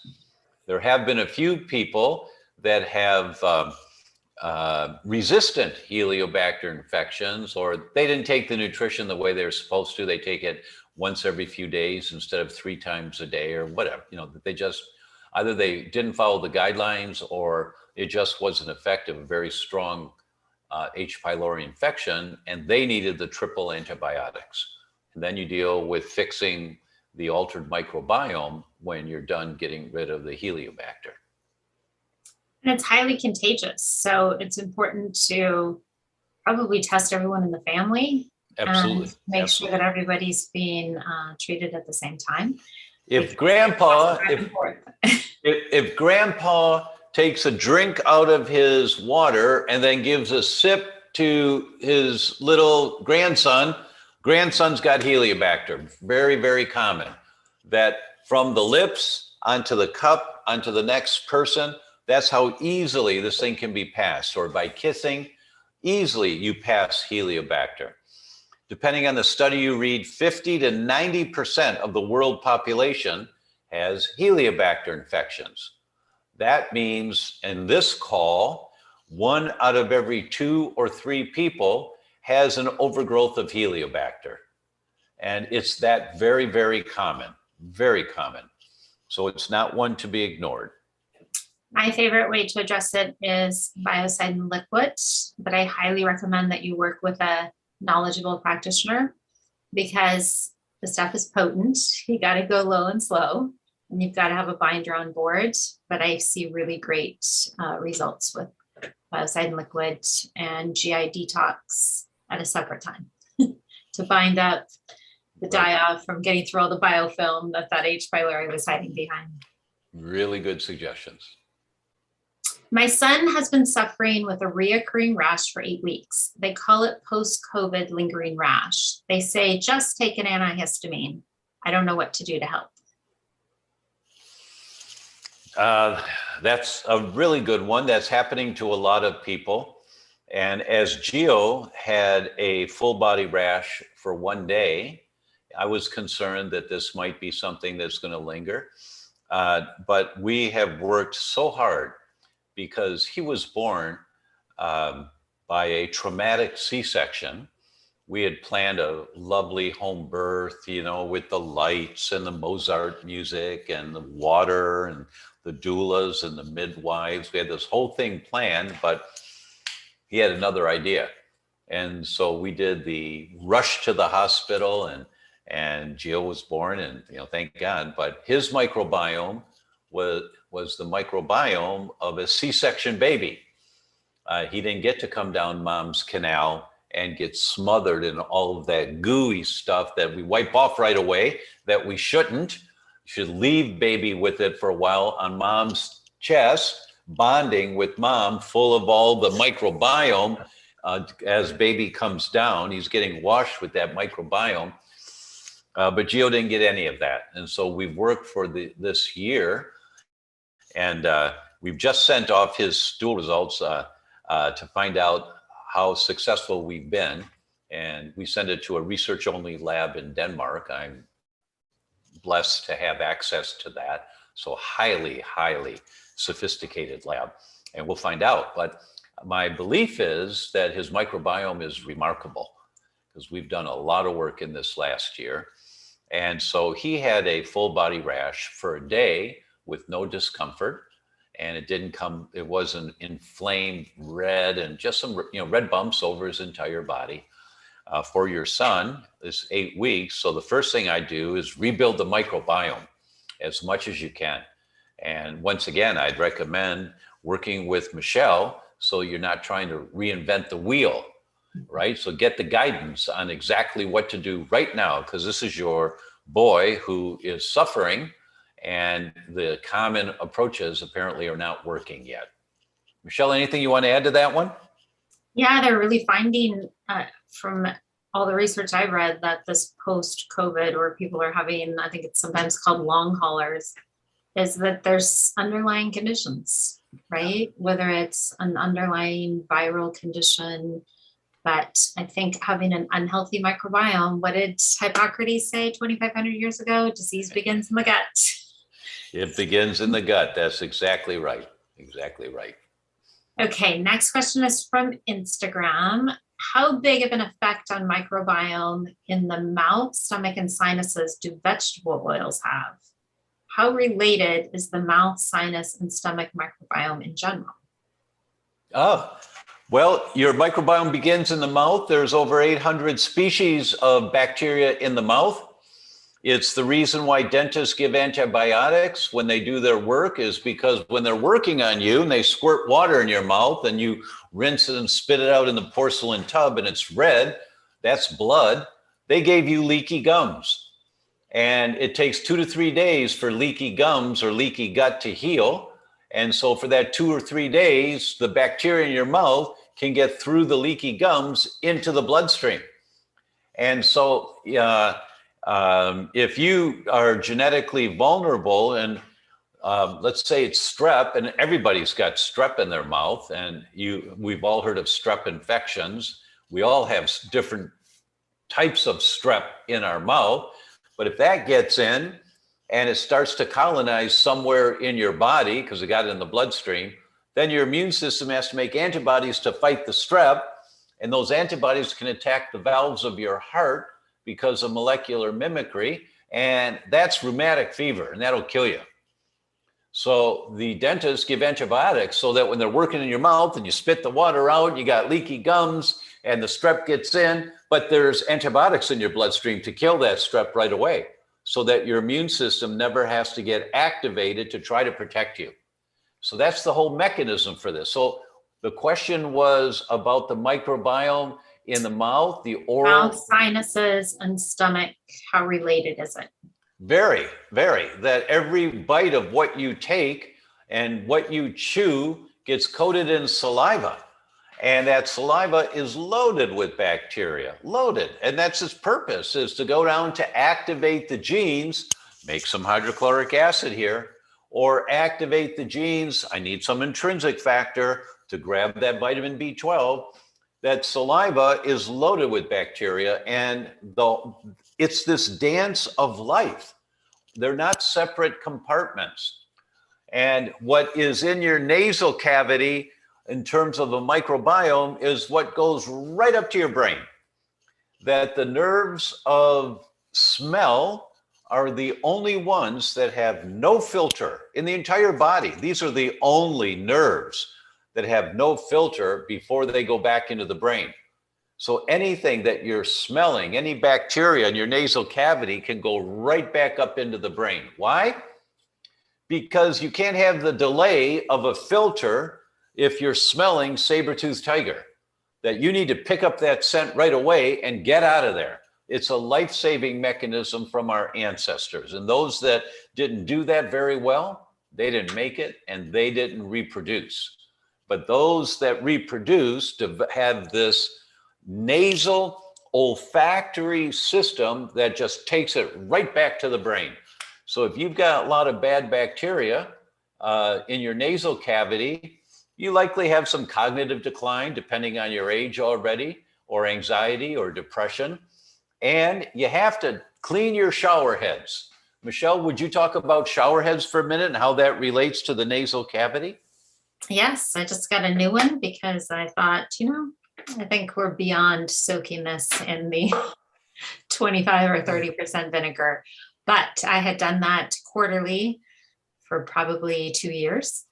There have been a few people that have resistant Heliobacter infections, or they didn't take the nutrition the way they're supposed to. They take it once every few days instead of 3 times a day or whatever. You know, they just, either they didn't follow the guidelines or it just wasn't effective, a very strong H. pylori infection, and they needed the triple antibiotics. And then you deal with fixing the altered microbiome when you're done getting rid of the Heliobacter. And it's highly contagious. So it's important to probably test everyone in the family. Absolutely. And make sure that everybody's being treated at the same time. If grandpa takes a drink out of his water and then gives a sip to his little grandson's got Heliobacter. Very, very common. That from the lips onto the cup, onto the next person, that's how easily this thing can be passed. Or by kissing, easily you pass Heliobacter. Depending on the study you read, 50 to 90% of the world population has Heliobacter infections. That means in this call, 1 out of every 2 or 3 people has an overgrowth of Heliobacter. And it's that very, very common, very common. So it's not one to be ignored. My favorite way to address it is biocidin liquid, but I highly recommend that you work with a knowledgeable practitioner because the stuff is potent. You got to go low and slow, and you've got to have a binder on board. But I see really great results with biocidin liquid and GI detox at a separate time. to bind up the dia from getting through all the biofilm that H. pylori was hiding behind. Really good suggestions. My son has been suffering with a reoccurring rash for 8 weeks. They call it post-COVID lingering rash. They say, just take an antihistamine. I don't know what to do to help. That's a really good one. That's happening to a lot of people. And as Gio had a full body rash for 1 day, I was concerned that this might be something that's going to linger. But we have worked so hard because he was born by a traumatic C-section. We had planned a lovely home birth, you know, with the lights and the Mozart music and the water and the doulas and the midwives. We had this whole thing planned, but he had another idea. And so we did the rush to the hospital, and Gio was born, and, you know, thank God. But his microbiome was the microbiome of a C-section baby. He didn't get to come down mom's canal and get smothered in all of that gooey stuff that we wipe off right away, that we shouldn't. You should leave baby with it for a while on mom's chest, bonding with mom, full of all the microbiome. As baby comes down, he's getting washed with that microbiome. But Gio didn't get any of that. And so we've worked for this year, and we've just sent off his stool results to find out how successful we've been. And we send it to a research-only lab in Denmark. I'm blessed to have access to that. So highly, highly sophisticated lab. And we'll find out. But my belief is that his microbiome is remarkable, because we've done a lot of work in this last year. And so he had a full body rash for a day with no discomfort. And it wasn't inflamed red and just some, red bumps over his entire body. For your son, it's 8 weeks. So the first thing I do is rebuild the microbiome as much as you can. And once again, I'd recommend working with Michelle so you're not trying to reinvent the wheel, right? So get the guidance on exactly what to do right now, because this is your boy who is suffering, and the common approaches apparently are not working yet. Michelle, anything you want to add to that one? Yeah, they're really finding from all the research I've read that this post-COVID, where people are having, I think it's sometimes called long haulers, is that there's underlying conditions, right? Whether it's an underlying viral condition, but I think having an unhealthy microbiome, what did Hippocrates say 2,500 years ago? Disease begins in the gut. It begins in the gut. That's exactly right. Exactly right. Okay, next question is from Instagram. How big of an effect on microbiome in the mouth, stomach, and sinuses do vegetable oils have? How related is the mouth, sinus, and stomach microbiome in general? Oh, well, your microbiome begins in the mouth. There's over 800 species of bacteria in the mouth. It's the reason why dentists give antibiotics when they do their work, is because when they're working on you and they squirt water in your mouth and you rinse it and spit it out in the porcelain tub and it's red, that's blood. They gave you leaky gums. And it takes 2 to 3 days for leaky gums or leaky gut to heal. And so for that 2 or 3 days, the bacteria in your mouth can get through the leaky gums into the bloodstream. And so if you are genetically vulnerable, and let's say it's strep, and everybody's got strep in their mouth, and we've all heard of strep infections. We all have different types of strep in our mouth. But if that gets in and it starts to colonize somewhere in your body because it got in the bloodstream, then your immune system has to make antibodies to fight the strep. And those antibodies can attack the valves of your heart because of molecular mimicry. And that's rheumatic fever, and that'll kill you. So the dentists give antibiotics so that when they're working in your mouth and you spit the water out, you got leaky gums and the strep gets in, but there's antibiotics in your bloodstream to kill that strep right away, so that your immune system never has to get activated to try to protect you. So that's the whole mechanism for this. So the question was about the microbiome in the mouth, the oral. Mouth, sinuses, and stomach. How related is it? Very, very. That every bite of what you take and what you chew gets coated in saliva. And that saliva is loaded with bacteria, loaded. And that's its purpose, is to go down to activate the genes, make some hydrochloric acid here, or activate the genes. I need some intrinsic factor to grab that vitamin B12. That saliva is loaded with bacteria, and it's this dance of life. They're not separate compartments. And what is in your nasal cavity in terms of a microbiome is what goes right up to your brain. That the nerves of smell are the only ones that have no filter in the entire body. These are the only nerves that have no filter before they go back into the brain. So anything that you're smelling, any bacteria in your nasal cavity can go right back up into the brain. Why? Because you can't have the delay of a filter if you're smelling saber-toothed tiger, that you need to pick up that scent right away and get out of there. It's a life-saving mechanism from our ancestors. And those that didn't do that very well, they didn't make it and they didn't reproduce. But those that reproduced have this nasal olfactory system that just takes it right back to the brain. So if you've got a lot of bad bacteria in your nasal cavity, you likely have some cognitive decline depending on your age already, or anxiety or depression. And you have to clean your shower heads. Michelle, would you talk about shower heads for a minute and how that relates to the nasal cavity? Yes, I just got a new one because I thought, I think we're beyond soaking this in the 25 or 30% vinegar. But I had done that quarterly for probably 2 years.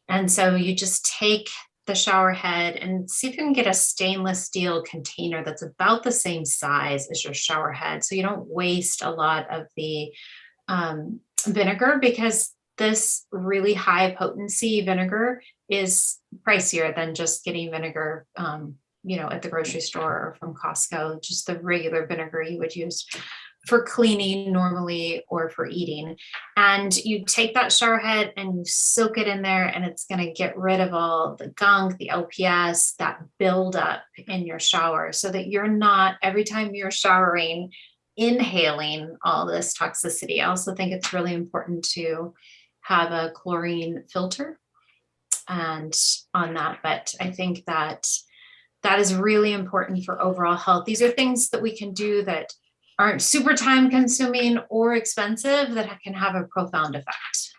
And so you just take the shower head and see if you can get a stainless steel container that's about the same size as your shower head, so you don't waste a lot of the vinegar, because this really high potency vinegar is pricier than just getting vinegar at the grocery store or from Costco, just the regular vinegar you would use for cleaning normally or for eating. And you take that shower head and you soak it in there, and it's going to get rid of all the gunk, the LPS, that buildup in your shower, so that you're not, every time you're showering, inhaling all this toxicity. I also think it's really important to have a chlorine filter and on that, but I think that is really important for overall health. These are things that we can do that aren't super time consuming or expensive, that can have a profound effect.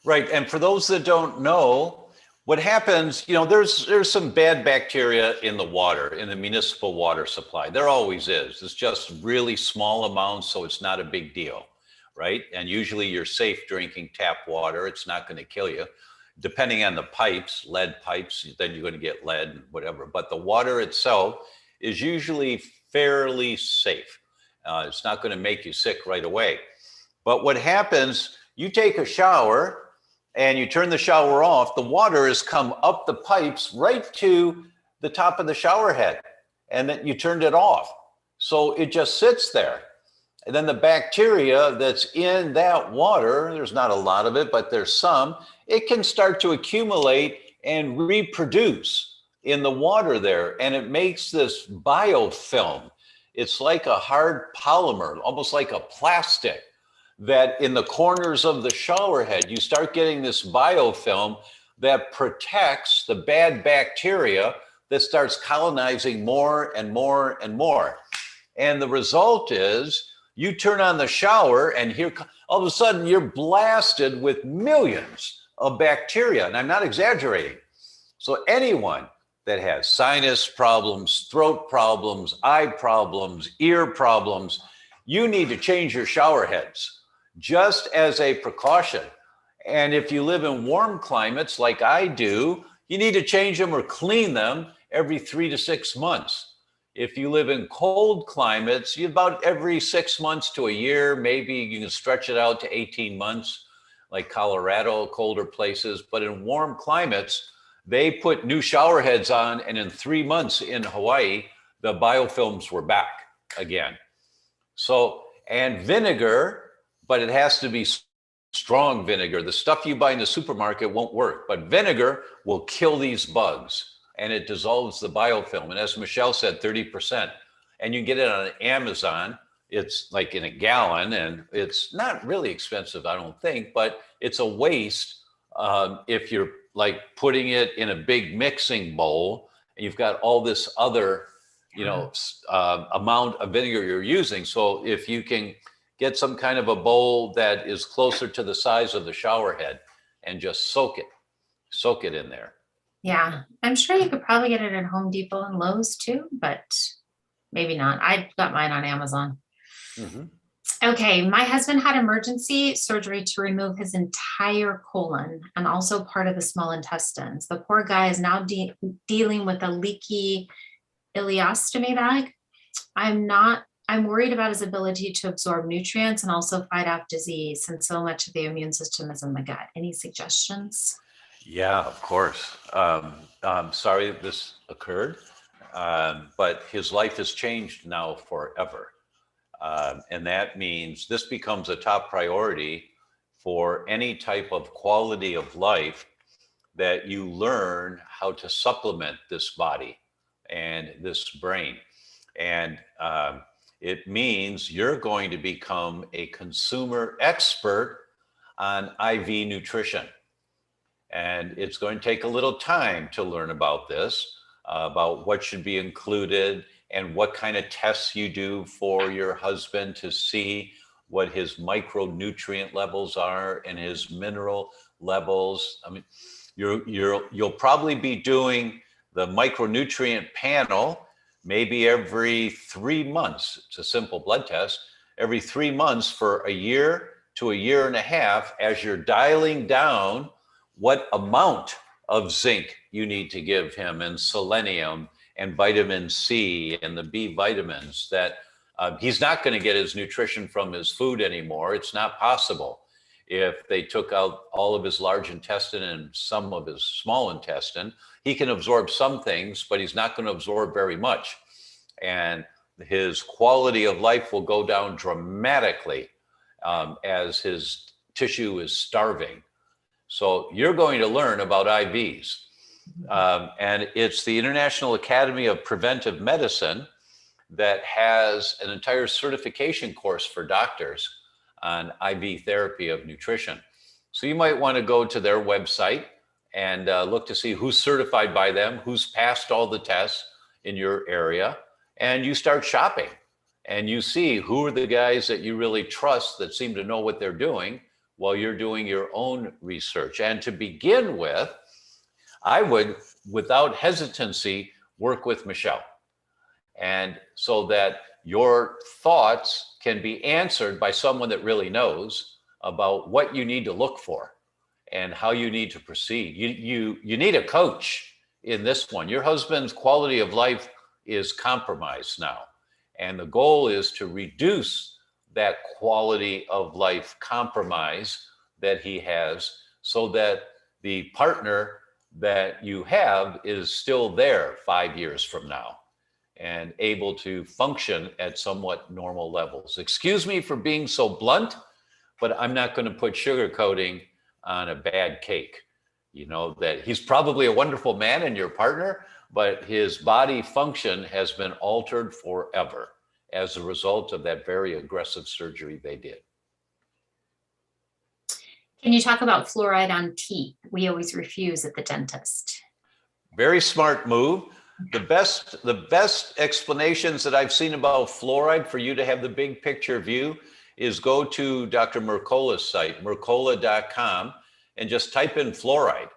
Right. And for those that don't know, what happens, there's some bad bacteria in the water, in the municipal water supply. There always is. It's just really small amounts, so it's not a big deal, right? And usually you're safe drinking tap water. It's not going to kill you. Depending on the pipes, lead pipes, then you're going to get lead and whatever. But the water itself is usually fairly safe. It's not going to make you sick right away. But what happens, you take a shower and you turn the shower off, the water has come up the pipes right to the top of the shower head, and then you turned it off. So it just sits there. And then the bacteria that's in that water, there's not a lot of it, but there's some, it can start to accumulate and reproduce in the water there. And it makes this biofilm. It's like a hard polymer, almost like a plastic, that in the corners of the shower head, you start getting this biofilm that protects the bad bacteria that starts colonizing more and more and more. And the result is you turn on the shower and here, all of a sudden you're blasted with millions of bacteria. And I'm not exaggerating. So anyone that has sinus problems, throat problems, eye problems, ear problems, you need to change your shower heads just as a precaution. And if you live in warm climates like I do, you need to change them or clean them every 3 to 6 months. If you live in cold climates, about every 6 months to a year, maybe you can stretch it out to 18 months, like Colorado, colder places. But in warm climates, they put new shower heads on, and in 3 months in Hawaii, the biofilms were back again. So, and vinegar, but it has to be strong vinegar. The stuff you buy in the supermarket won't work, but vinegar will kill these bugs and it dissolves the biofilm. And as Michelle said, 30%. And you can get it on Amazon. It's like in a gallon, and it's not really expensive, I don't think, but it's a waste if you're like putting it in a big mixing bowl and you've got all this other, you know, amount of vinegar you're using. So if you can get some kind of a bowl that is closer to the size of the shower head and just soak it in there. Yeah, I'm sure you could probably get it at Home Depot and Lowe's too, but maybe not. I got mine on Amazon. Mm-hmm. Okay, my husband had emergency surgery to remove his entire colon and also part of the small intestines. The poor guy is now dealing with a leaky ileostomy bag. I'm worried about his ability to absorb nutrients and also fight off disease, since so much of the immune system is in the gut. Any suggestions? Yeah, of course. I'm sorry that this occurred, but his life has changed now forever. And that means this becomes a top priority for any type of quality of life, that you learn how to supplement this body and this brain. And it means you're going to become a consumer expert on IV nutrition. And it's going to take a little time to learn about this, about what should be included and what kind of tests you do for your husband to see what his micronutrient levels are and his mineral levels. I mean, you'll probably be doing the micronutrient panel maybe every 3 months. It's a simple blood test. Every 3 months for a year to a year and a half, as you're dialing down what amount of zinc you need to give him, and selenium and vitamin C and the B vitamins, that he's not going to get his nutrition from his food anymore. It's not possible. If they took out all of his large intestine and some of his small intestine, he can absorb some things, but he's not going to absorb very much. And his quality of life will go down dramatically as his tissue is starving. So you're going to learn about IVs. And it's the International Academy of Preventive Medicine that has an entire certification course for doctors on IV therapy of nutrition. So you might want to go to their website and look to see who's certified by them, who's passed all the tests in your area, and you start shopping and you see who are the guys that you really trust that seem to know what they're doing while you're doing your own research. And to begin with, I would, without hesitancy, work with Michelle. And so that your thoughts can be answered by someone that really knows about what you need to look for and how you need to proceed. You need a coach in this one. Your husband's quality of life is compromised now. And the goal is to reduce that quality of life compromise that he has, so that the partner that you have is still there 5 years from now and able to function at somewhat normal levels. Excuse me for being so blunt, but I'm not going to put sugar coating on a bad cake. You know, that he's probably a wonderful man and your partner, but his body function has been altered forever as a result of that very aggressive surgery they did. Can you talk about fluoride on teeth? We always refuse at the dentist. Very smart move. The best explanations that I've seen about fluoride for you to have the big picture view is go to Dr. Mercola's site, mercola.com, and just type in fluoride,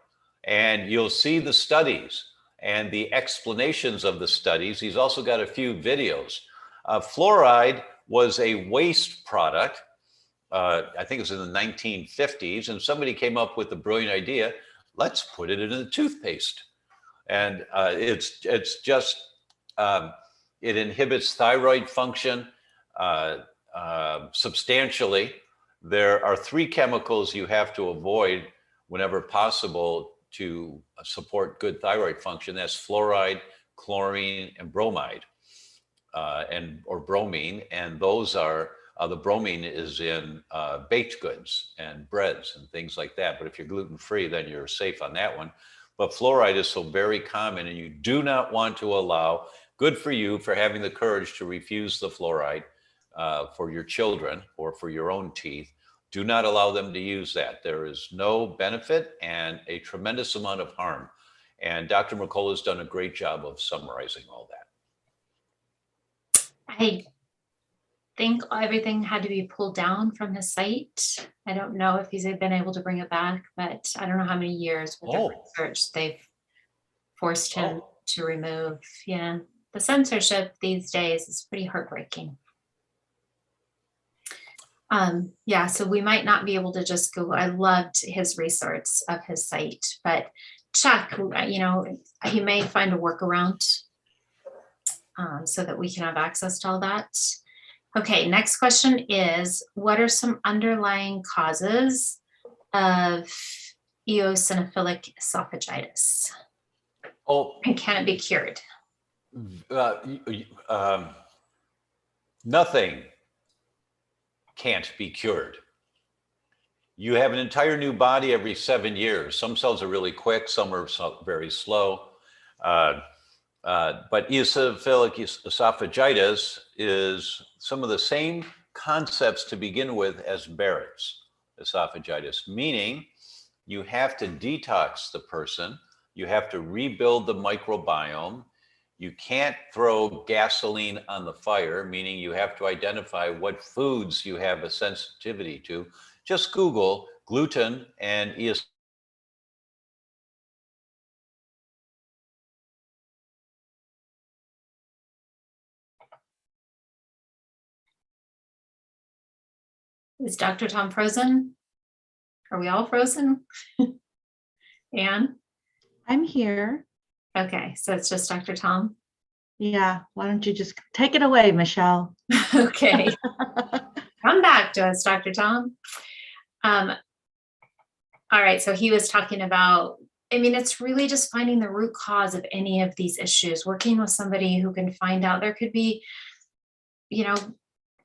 and you'll see the studies and the explanations of the studies. He's also got a few videos. Fluoride was a waste product. I think it was in the 1950s, and somebody came up with the brilliant idea, let's put it in a toothpaste. And it's just, it inhibits thyroid function substantially. There are 3 chemicals you have to avoid whenever possible to support good thyroid function. That's fluoride, chlorine, and bromide. or bromine, and those are the bromine is in baked goods and breads and things like that. But if you're gluten-free, then you're safe on that one. But fluoride is so very common, and you do not want to allow, good for you for having the courage to refuse the fluoride for your children or for your own teeth. Do not allow them to use that. There is no benefit and a tremendous amount of harm. And Dr. McCullough has done a great job of summarizing all that. I think everything had to be pulled down from his site. I don't know if he's been able to bring it back, but I don't know how many years with the research they've forced him to remove. Yeah, the censorship these days is pretty heartbreaking. Yeah, so we might not be able to just go. I loved his resource of his site, but check, you know, he may find a workaround so that we can have access to all that. Okay, next question is, what are some underlying causes of eosinophilic esophagitis? And can it be cured? Nothing can't be cured. You have an entire new body every 7 years. Some cells are really quick, some are very slow. But eosinophilic esophagitis is some of the same concepts to begin with as Barrett's esophagitis, meaning you have to detox the person, you have to rebuild the microbiome, you can't throw gasoline on the fire, meaning you have to identify what foods you have a sensitivity to. Just Google gluten and eosinophilic. Is Dr. Tom frozen? Are we all frozen? Anne? I'm here. Okay, so it's just Dr. Tom? Yeah, why don't you just take it away, Michelle? Okay. Come back to us, Dr. Tom. All right, so he was talking about, I mean, it's really just finding the root cause of any of these issues, working with somebody who can find out. There could be, you know,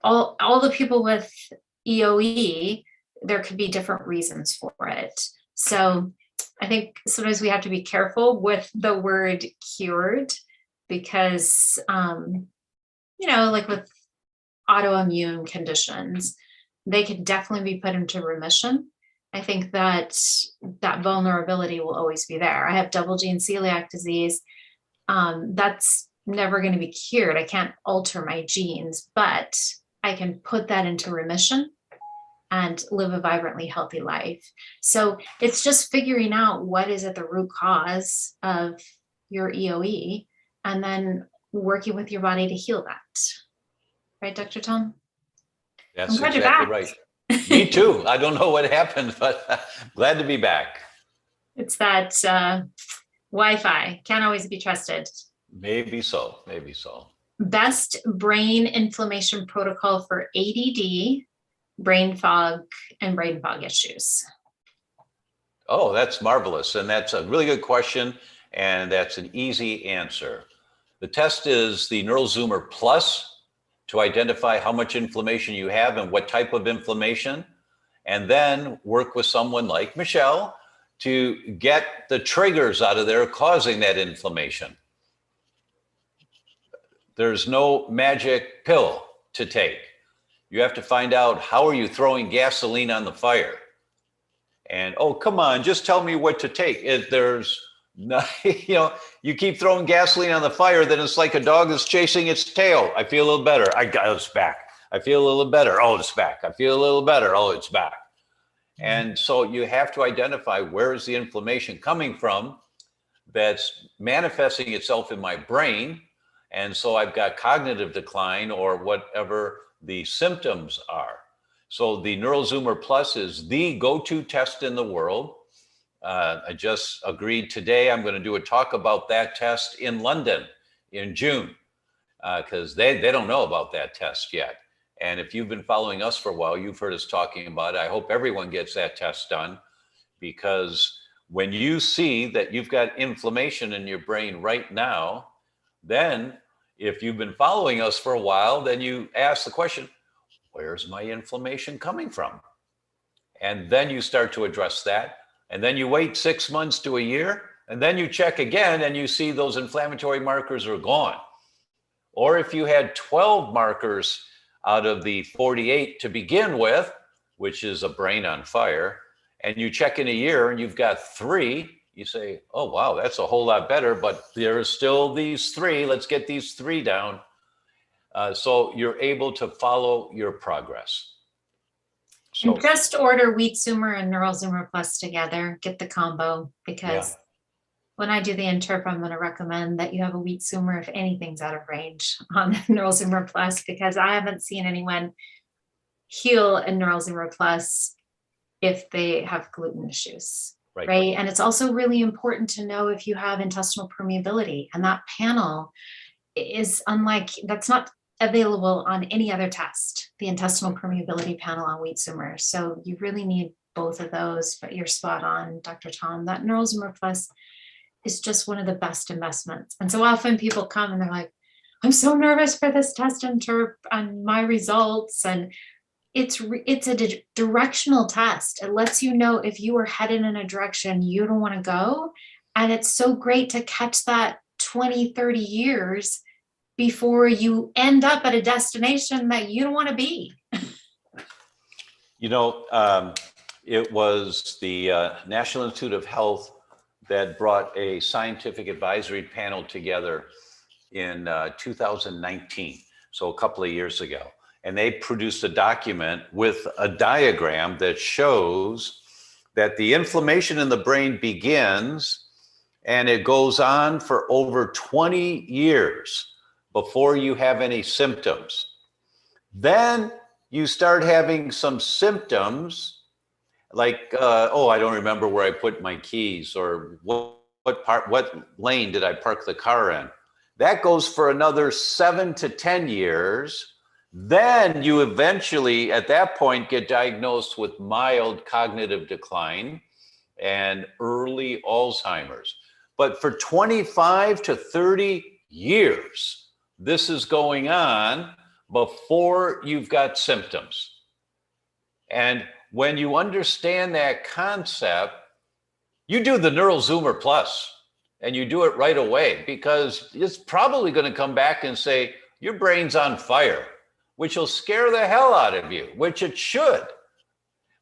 all the people with EOE, there could be different reasons for it. So I think sometimes we have to be careful with the word cured because, you know, like with autoimmune conditions, they could definitely be put into remission. I think that vulnerability will always be there. I have double gene celiac disease. That's never going to be cured. I can't alter my genes, but I can put that into remission and live a vibrantly healthy life. So it's just figuring out what is at the root cause of your EOE and then working with your body to heal that. Right, Dr. Tom? That's exactly right. Me too. I don't know what happened, but glad to be back. It's that Wi-Fi. Can't always be trusted. Maybe so. Maybe so. Best brain inflammation protocol for ADD, brain fog, and brain fog issues. Oh, that's marvelous. And that's a really good question. And that's an easy answer. The test is the NeuralZoomer Plus to identify how much inflammation you have and what type of inflammation. And then work with someone like Michelle to get the triggers out of there causing that inflammation. There's no magic pill to take. You have to find out, how are you throwing gasoline on the fire? And, oh, come on, just tell me what to take. If there's no, you know, you keep throwing gasoline on the fire, then it's like a dog that's chasing its tail. I feel a little better. It's back. I feel a little better. Oh, it's back. I feel a little better. Oh, it's back. And so you have to identify, where is the inflammation coming from that's manifesting itself in my brain. And so I've got cognitive decline or whatever the symptoms are. So the NeuralZoomer Plus is the go-to test in the world. I just agreed today, I'm going to do a talk about that test in London in June, because they don't know about that test yet. And if you've been following us for a while, you've heard us talking about it. I hope everyone gets that test done, because when you see that you've got inflammation in your brain right now, then If you've been following us for a while, then you ask the question, where's my inflammation coming from? And then you start to address that. And then you wait 6 months to a year, and then you check again and you see those inflammatory markers are gone. Or if you had 12 markers out of the 48 to begin with, which is a brain on fire, and you check in a year and you've got 3, you say, oh, wow, that's a whole lot better, but there's still these 3. Let's get these 3 down. So you're able to follow your progress. So, and just order Wheat Zoomer and Neural Zoomer Plus together, get the combo, because when I do the interp, I'm going to recommend that you have a Wheat Zoomer if anything's out of range on Neural Zoomer Plus, because I haven't seen anyone heal in Neural Zoomer Plus if they have gluten issues. Right. And it's also really important to know if you have intestinal permeability, and that panel is unlike, that's not available on any other test, the intestinal permeability panel on Wheat Zoomer. So you really need both of those, but you're spot on, Dr. Tom. That Neural Zoomer Plus is just one of the best investments. And so often people come and they're like, I'm so nervous for this test interp and my results. And it's a directional test. It lets you know if you are headed in a direction you don't want to go. And it's so great to catch that 20, 30 years before you end up at a destination that you don't want to be. You know, it was the National Institute of Health that brought a scientific advisory panel together in 2019, so a couple of years ago. And they produced a document with a diagram that shows that the inflammation in the brain begins and it goes on for over 20 years before you have any symptoms. Then you start having some symptoms like, oh, I don't remember where I put my keys, or what lane did I park the car in? That goes for another 7 to 10 years. Then you eventually, at that point, get diagnosed with mild cognitive decline and early Alzheimer's. But for 25 to 30 years, this is going on before you've got symptoms. And when you understand that concept, you do the Neural Zoomer Plus, and you do it right away, because it's probably going to come back and say, your brain's on fire, which will scare the hell out of you, which it should.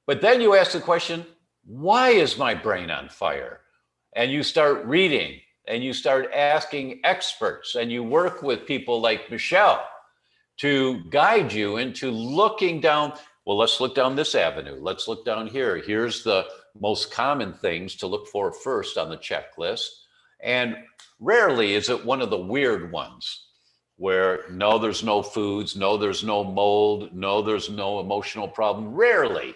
But then you ask the question, why is my brain on fire? And you start reading and you start asking experts, and you work with people like Michelle to guide you into looking down. Well, let's look down this avenue. Let's look down here. Here's the most common things to look for first on the checklist. And rarely is it one of the weird ones where no, there's no foods, no, there's no mold, no, there's no emotional problem. Rarely.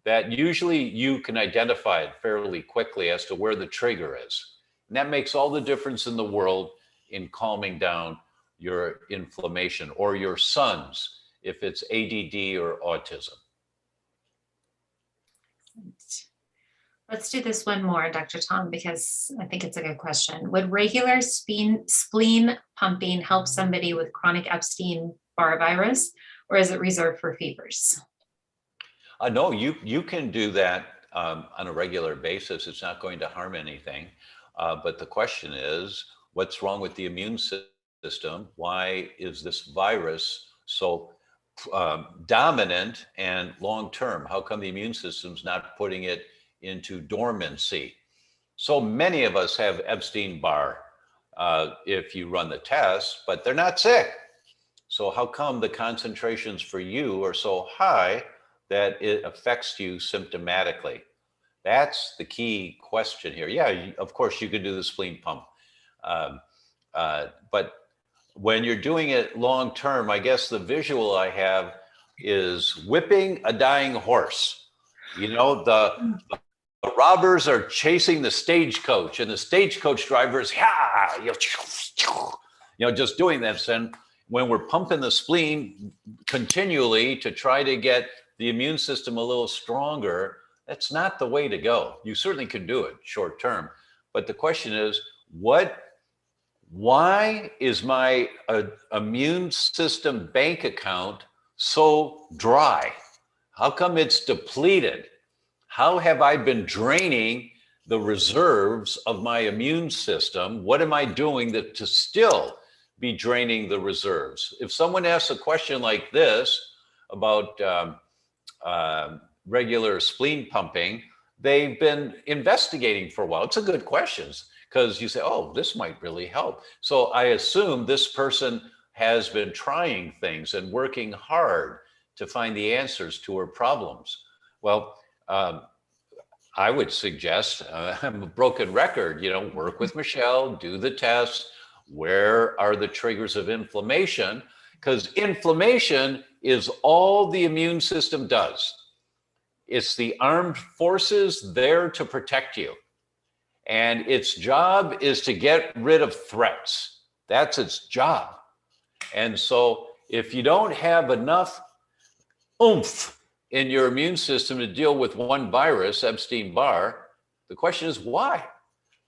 That usually you can identify it fairly quickly as to where the trigger is. And that makes all the difference in the world in calming down your inflammation, or your son's, if it's ADD or autism. Let's do this one more, Dr. Tom, because I think it's a good question. Would regular spleen pumping help somebody with chronic Epstein-Barr virus, or is it reserved for fevers? No, you can do that on a regular basis. It's not going to harm anything. But the question is, what's wrong with the immune system? Why is this virus so dominant and long-term? How come the immune system's not putting it into dormancy? So many of us have Epstein-Barr if you run the test, but they're not sick. So how come the concentrations for you are so high that it affects you symptomatically? That's the key question here. Yeah, of course you could do the spleen pump. But when you're doing it long-term, I guess the visual I have is whipping a dying horse. You know, the robbers are chasing the stagecoach, and the stagecoach drivers, just doing this. And when we're pumping the spleen continually to try to get the immune system a little stronger, that's not the way to go. You certainly can do it short term, but the question is, what why is my immune system bank account so dry? How come it's depleted? How have I been draining the reserves of my immune system? What am I doing to still be draining the reserves? If someone asks a question like this about regular spleen pumping, they've been investigating for a while. It's a good question because you say, oh, this might really help. So I assume this person has been trying things and working hard to find the answers to her problems. Well, I would suggest, I'm a broken record, work with Michelle, do the tests. Where are the triggers of inflammation? Because inflammation is all the immune system does. It's the armed forces there to protect you. And its job is to get rid of threats. That's its job. And so if you don't have enough oomph in your immune system to deal with one virus, Epstein-Barr, the question is why?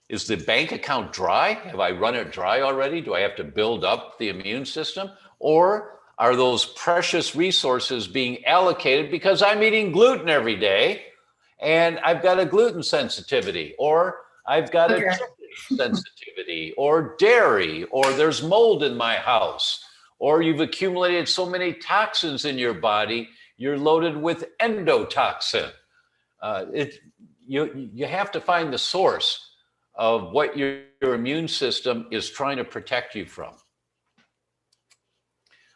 Is the bank account dry? Have I run it dry already? Do I have to build up the immune system? Or are those precious resources being allocated because I'm eating gluten every day and I've got a gluten sensitivity, or I've got a chicken sensitivity, or dairy, or there's mold in my house, or you've accumulated so many toxins in your body, you're loaded with endotoxin. You have to find the source of what your immune system is trying to protect you from.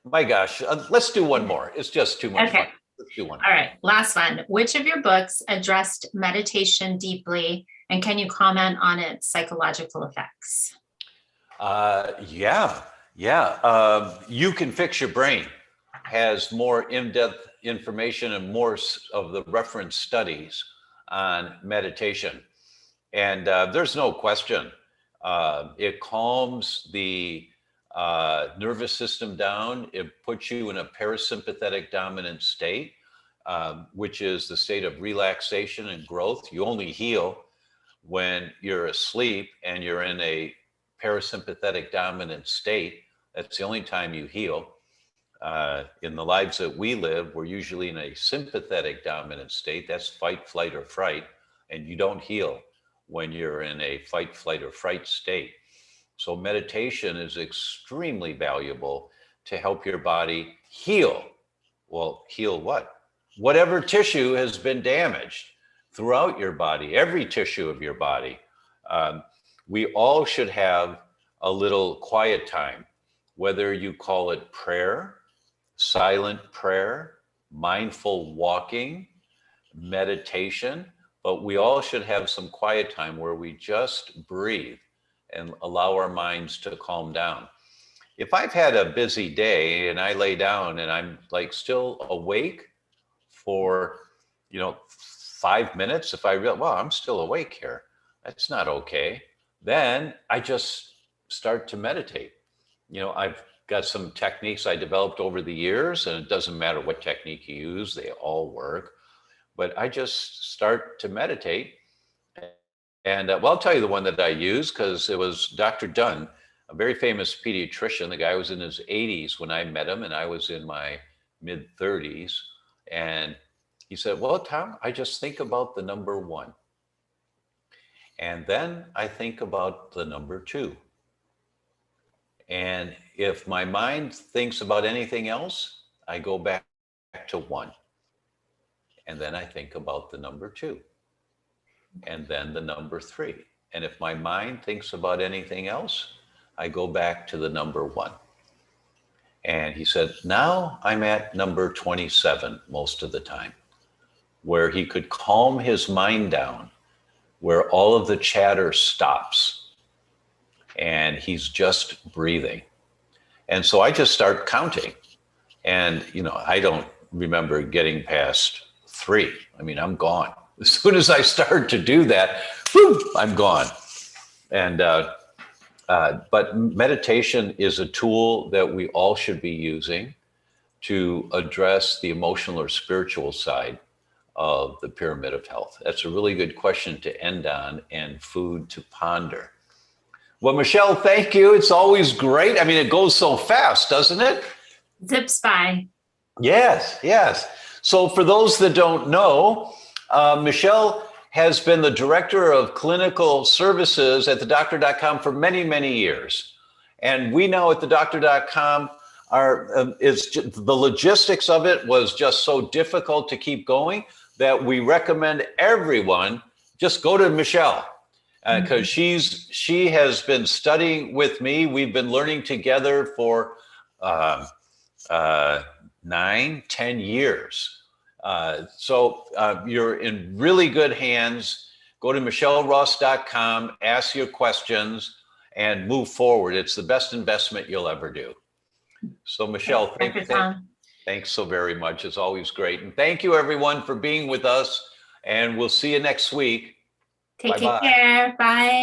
My gosh, let's do one more. It's just too much fun. Let's do one. All right, last one. Which of your books addressed meditation deeply, and can you comment on its psychological effects? Yeah. You Can Fix Your Brain has more in-depth information and more of the reference studies on meditation. And there's no question. It calms the nervous system down. It puts you in a parasympathetic dominant state, which is the state of relaxation and growth. You only heal when you're asleep and you're in a parasympathetic dominant state. That's the only time you heal. In the lives that we live, we're usually in a sympathetic dominant state. That's fight, flight, or fright. And you don't heal when you're in a fight, flight, or fright state. So meditation is extremely valuable to help your body heal. Well, heal what? Whatever tissue has been damaged throughout your body, every tissue of your body. We all should have a little quiet time, whether you call it prayer, silent prayer, mindful walking, meditation, but we all should have some quiet time where we just breathe and allow our minds to calm down. If I've had a busy day and I lay down and I'm like still awake for, 5 minutes, if I realize, well, I'm still awake here, that's not okay, then I just start to meditate. I've got some techniques I developed over the years, and it doesn't matter what technique you use, they all work. But I just start to meditate. And well, I'll tell you the one that I use, because it was Dr. Dunn, a very famous pediatrician. The guy was in his 80s when I met him, and I was in my mid 30s. And he said, well, Tom, I just think about the number 1. And then I think about the number 2. And if my mind thinks about anything else, I go back to 1. And then I think about the number 2. And then the number 3. And if my mind thinks about anything else, I go back to the number 1. And he said, now I'm at number 27 most of the time, where he could calm his mind down, where all of the chatter stops and he's just breathing. And so I just start counting. And, I don't remember getting past 3. I mean, I'm gone. As soon as I start to do that, whew, I'm gone. And but meditation is a tool that we all should be using to address the emotional or spiritual side of the pyramid of health. That's a really good question to end on and food to ponder. Well, Michelle, thank you. It's always great. I mean, it goes so fast, doesn't it? Zips by. Yes, yes. So for those that don't know, Michelle has been the director of clinical services at theDr.com for many, many years. And we now at theDr.com the logistics of it was just so difficult to keep going that we recommend everyone just go to Michelle. Because she has been studying with me. We've been learning together for 9-10 years. So you're in really good hands. Go to michelleross.com, ask your questions, and move forward. It's the best investment you'll ever do. So Michelle, thanks so very much. It's always great. And thank you everyone for being with us. And we'll see you next week. Take care. Bye.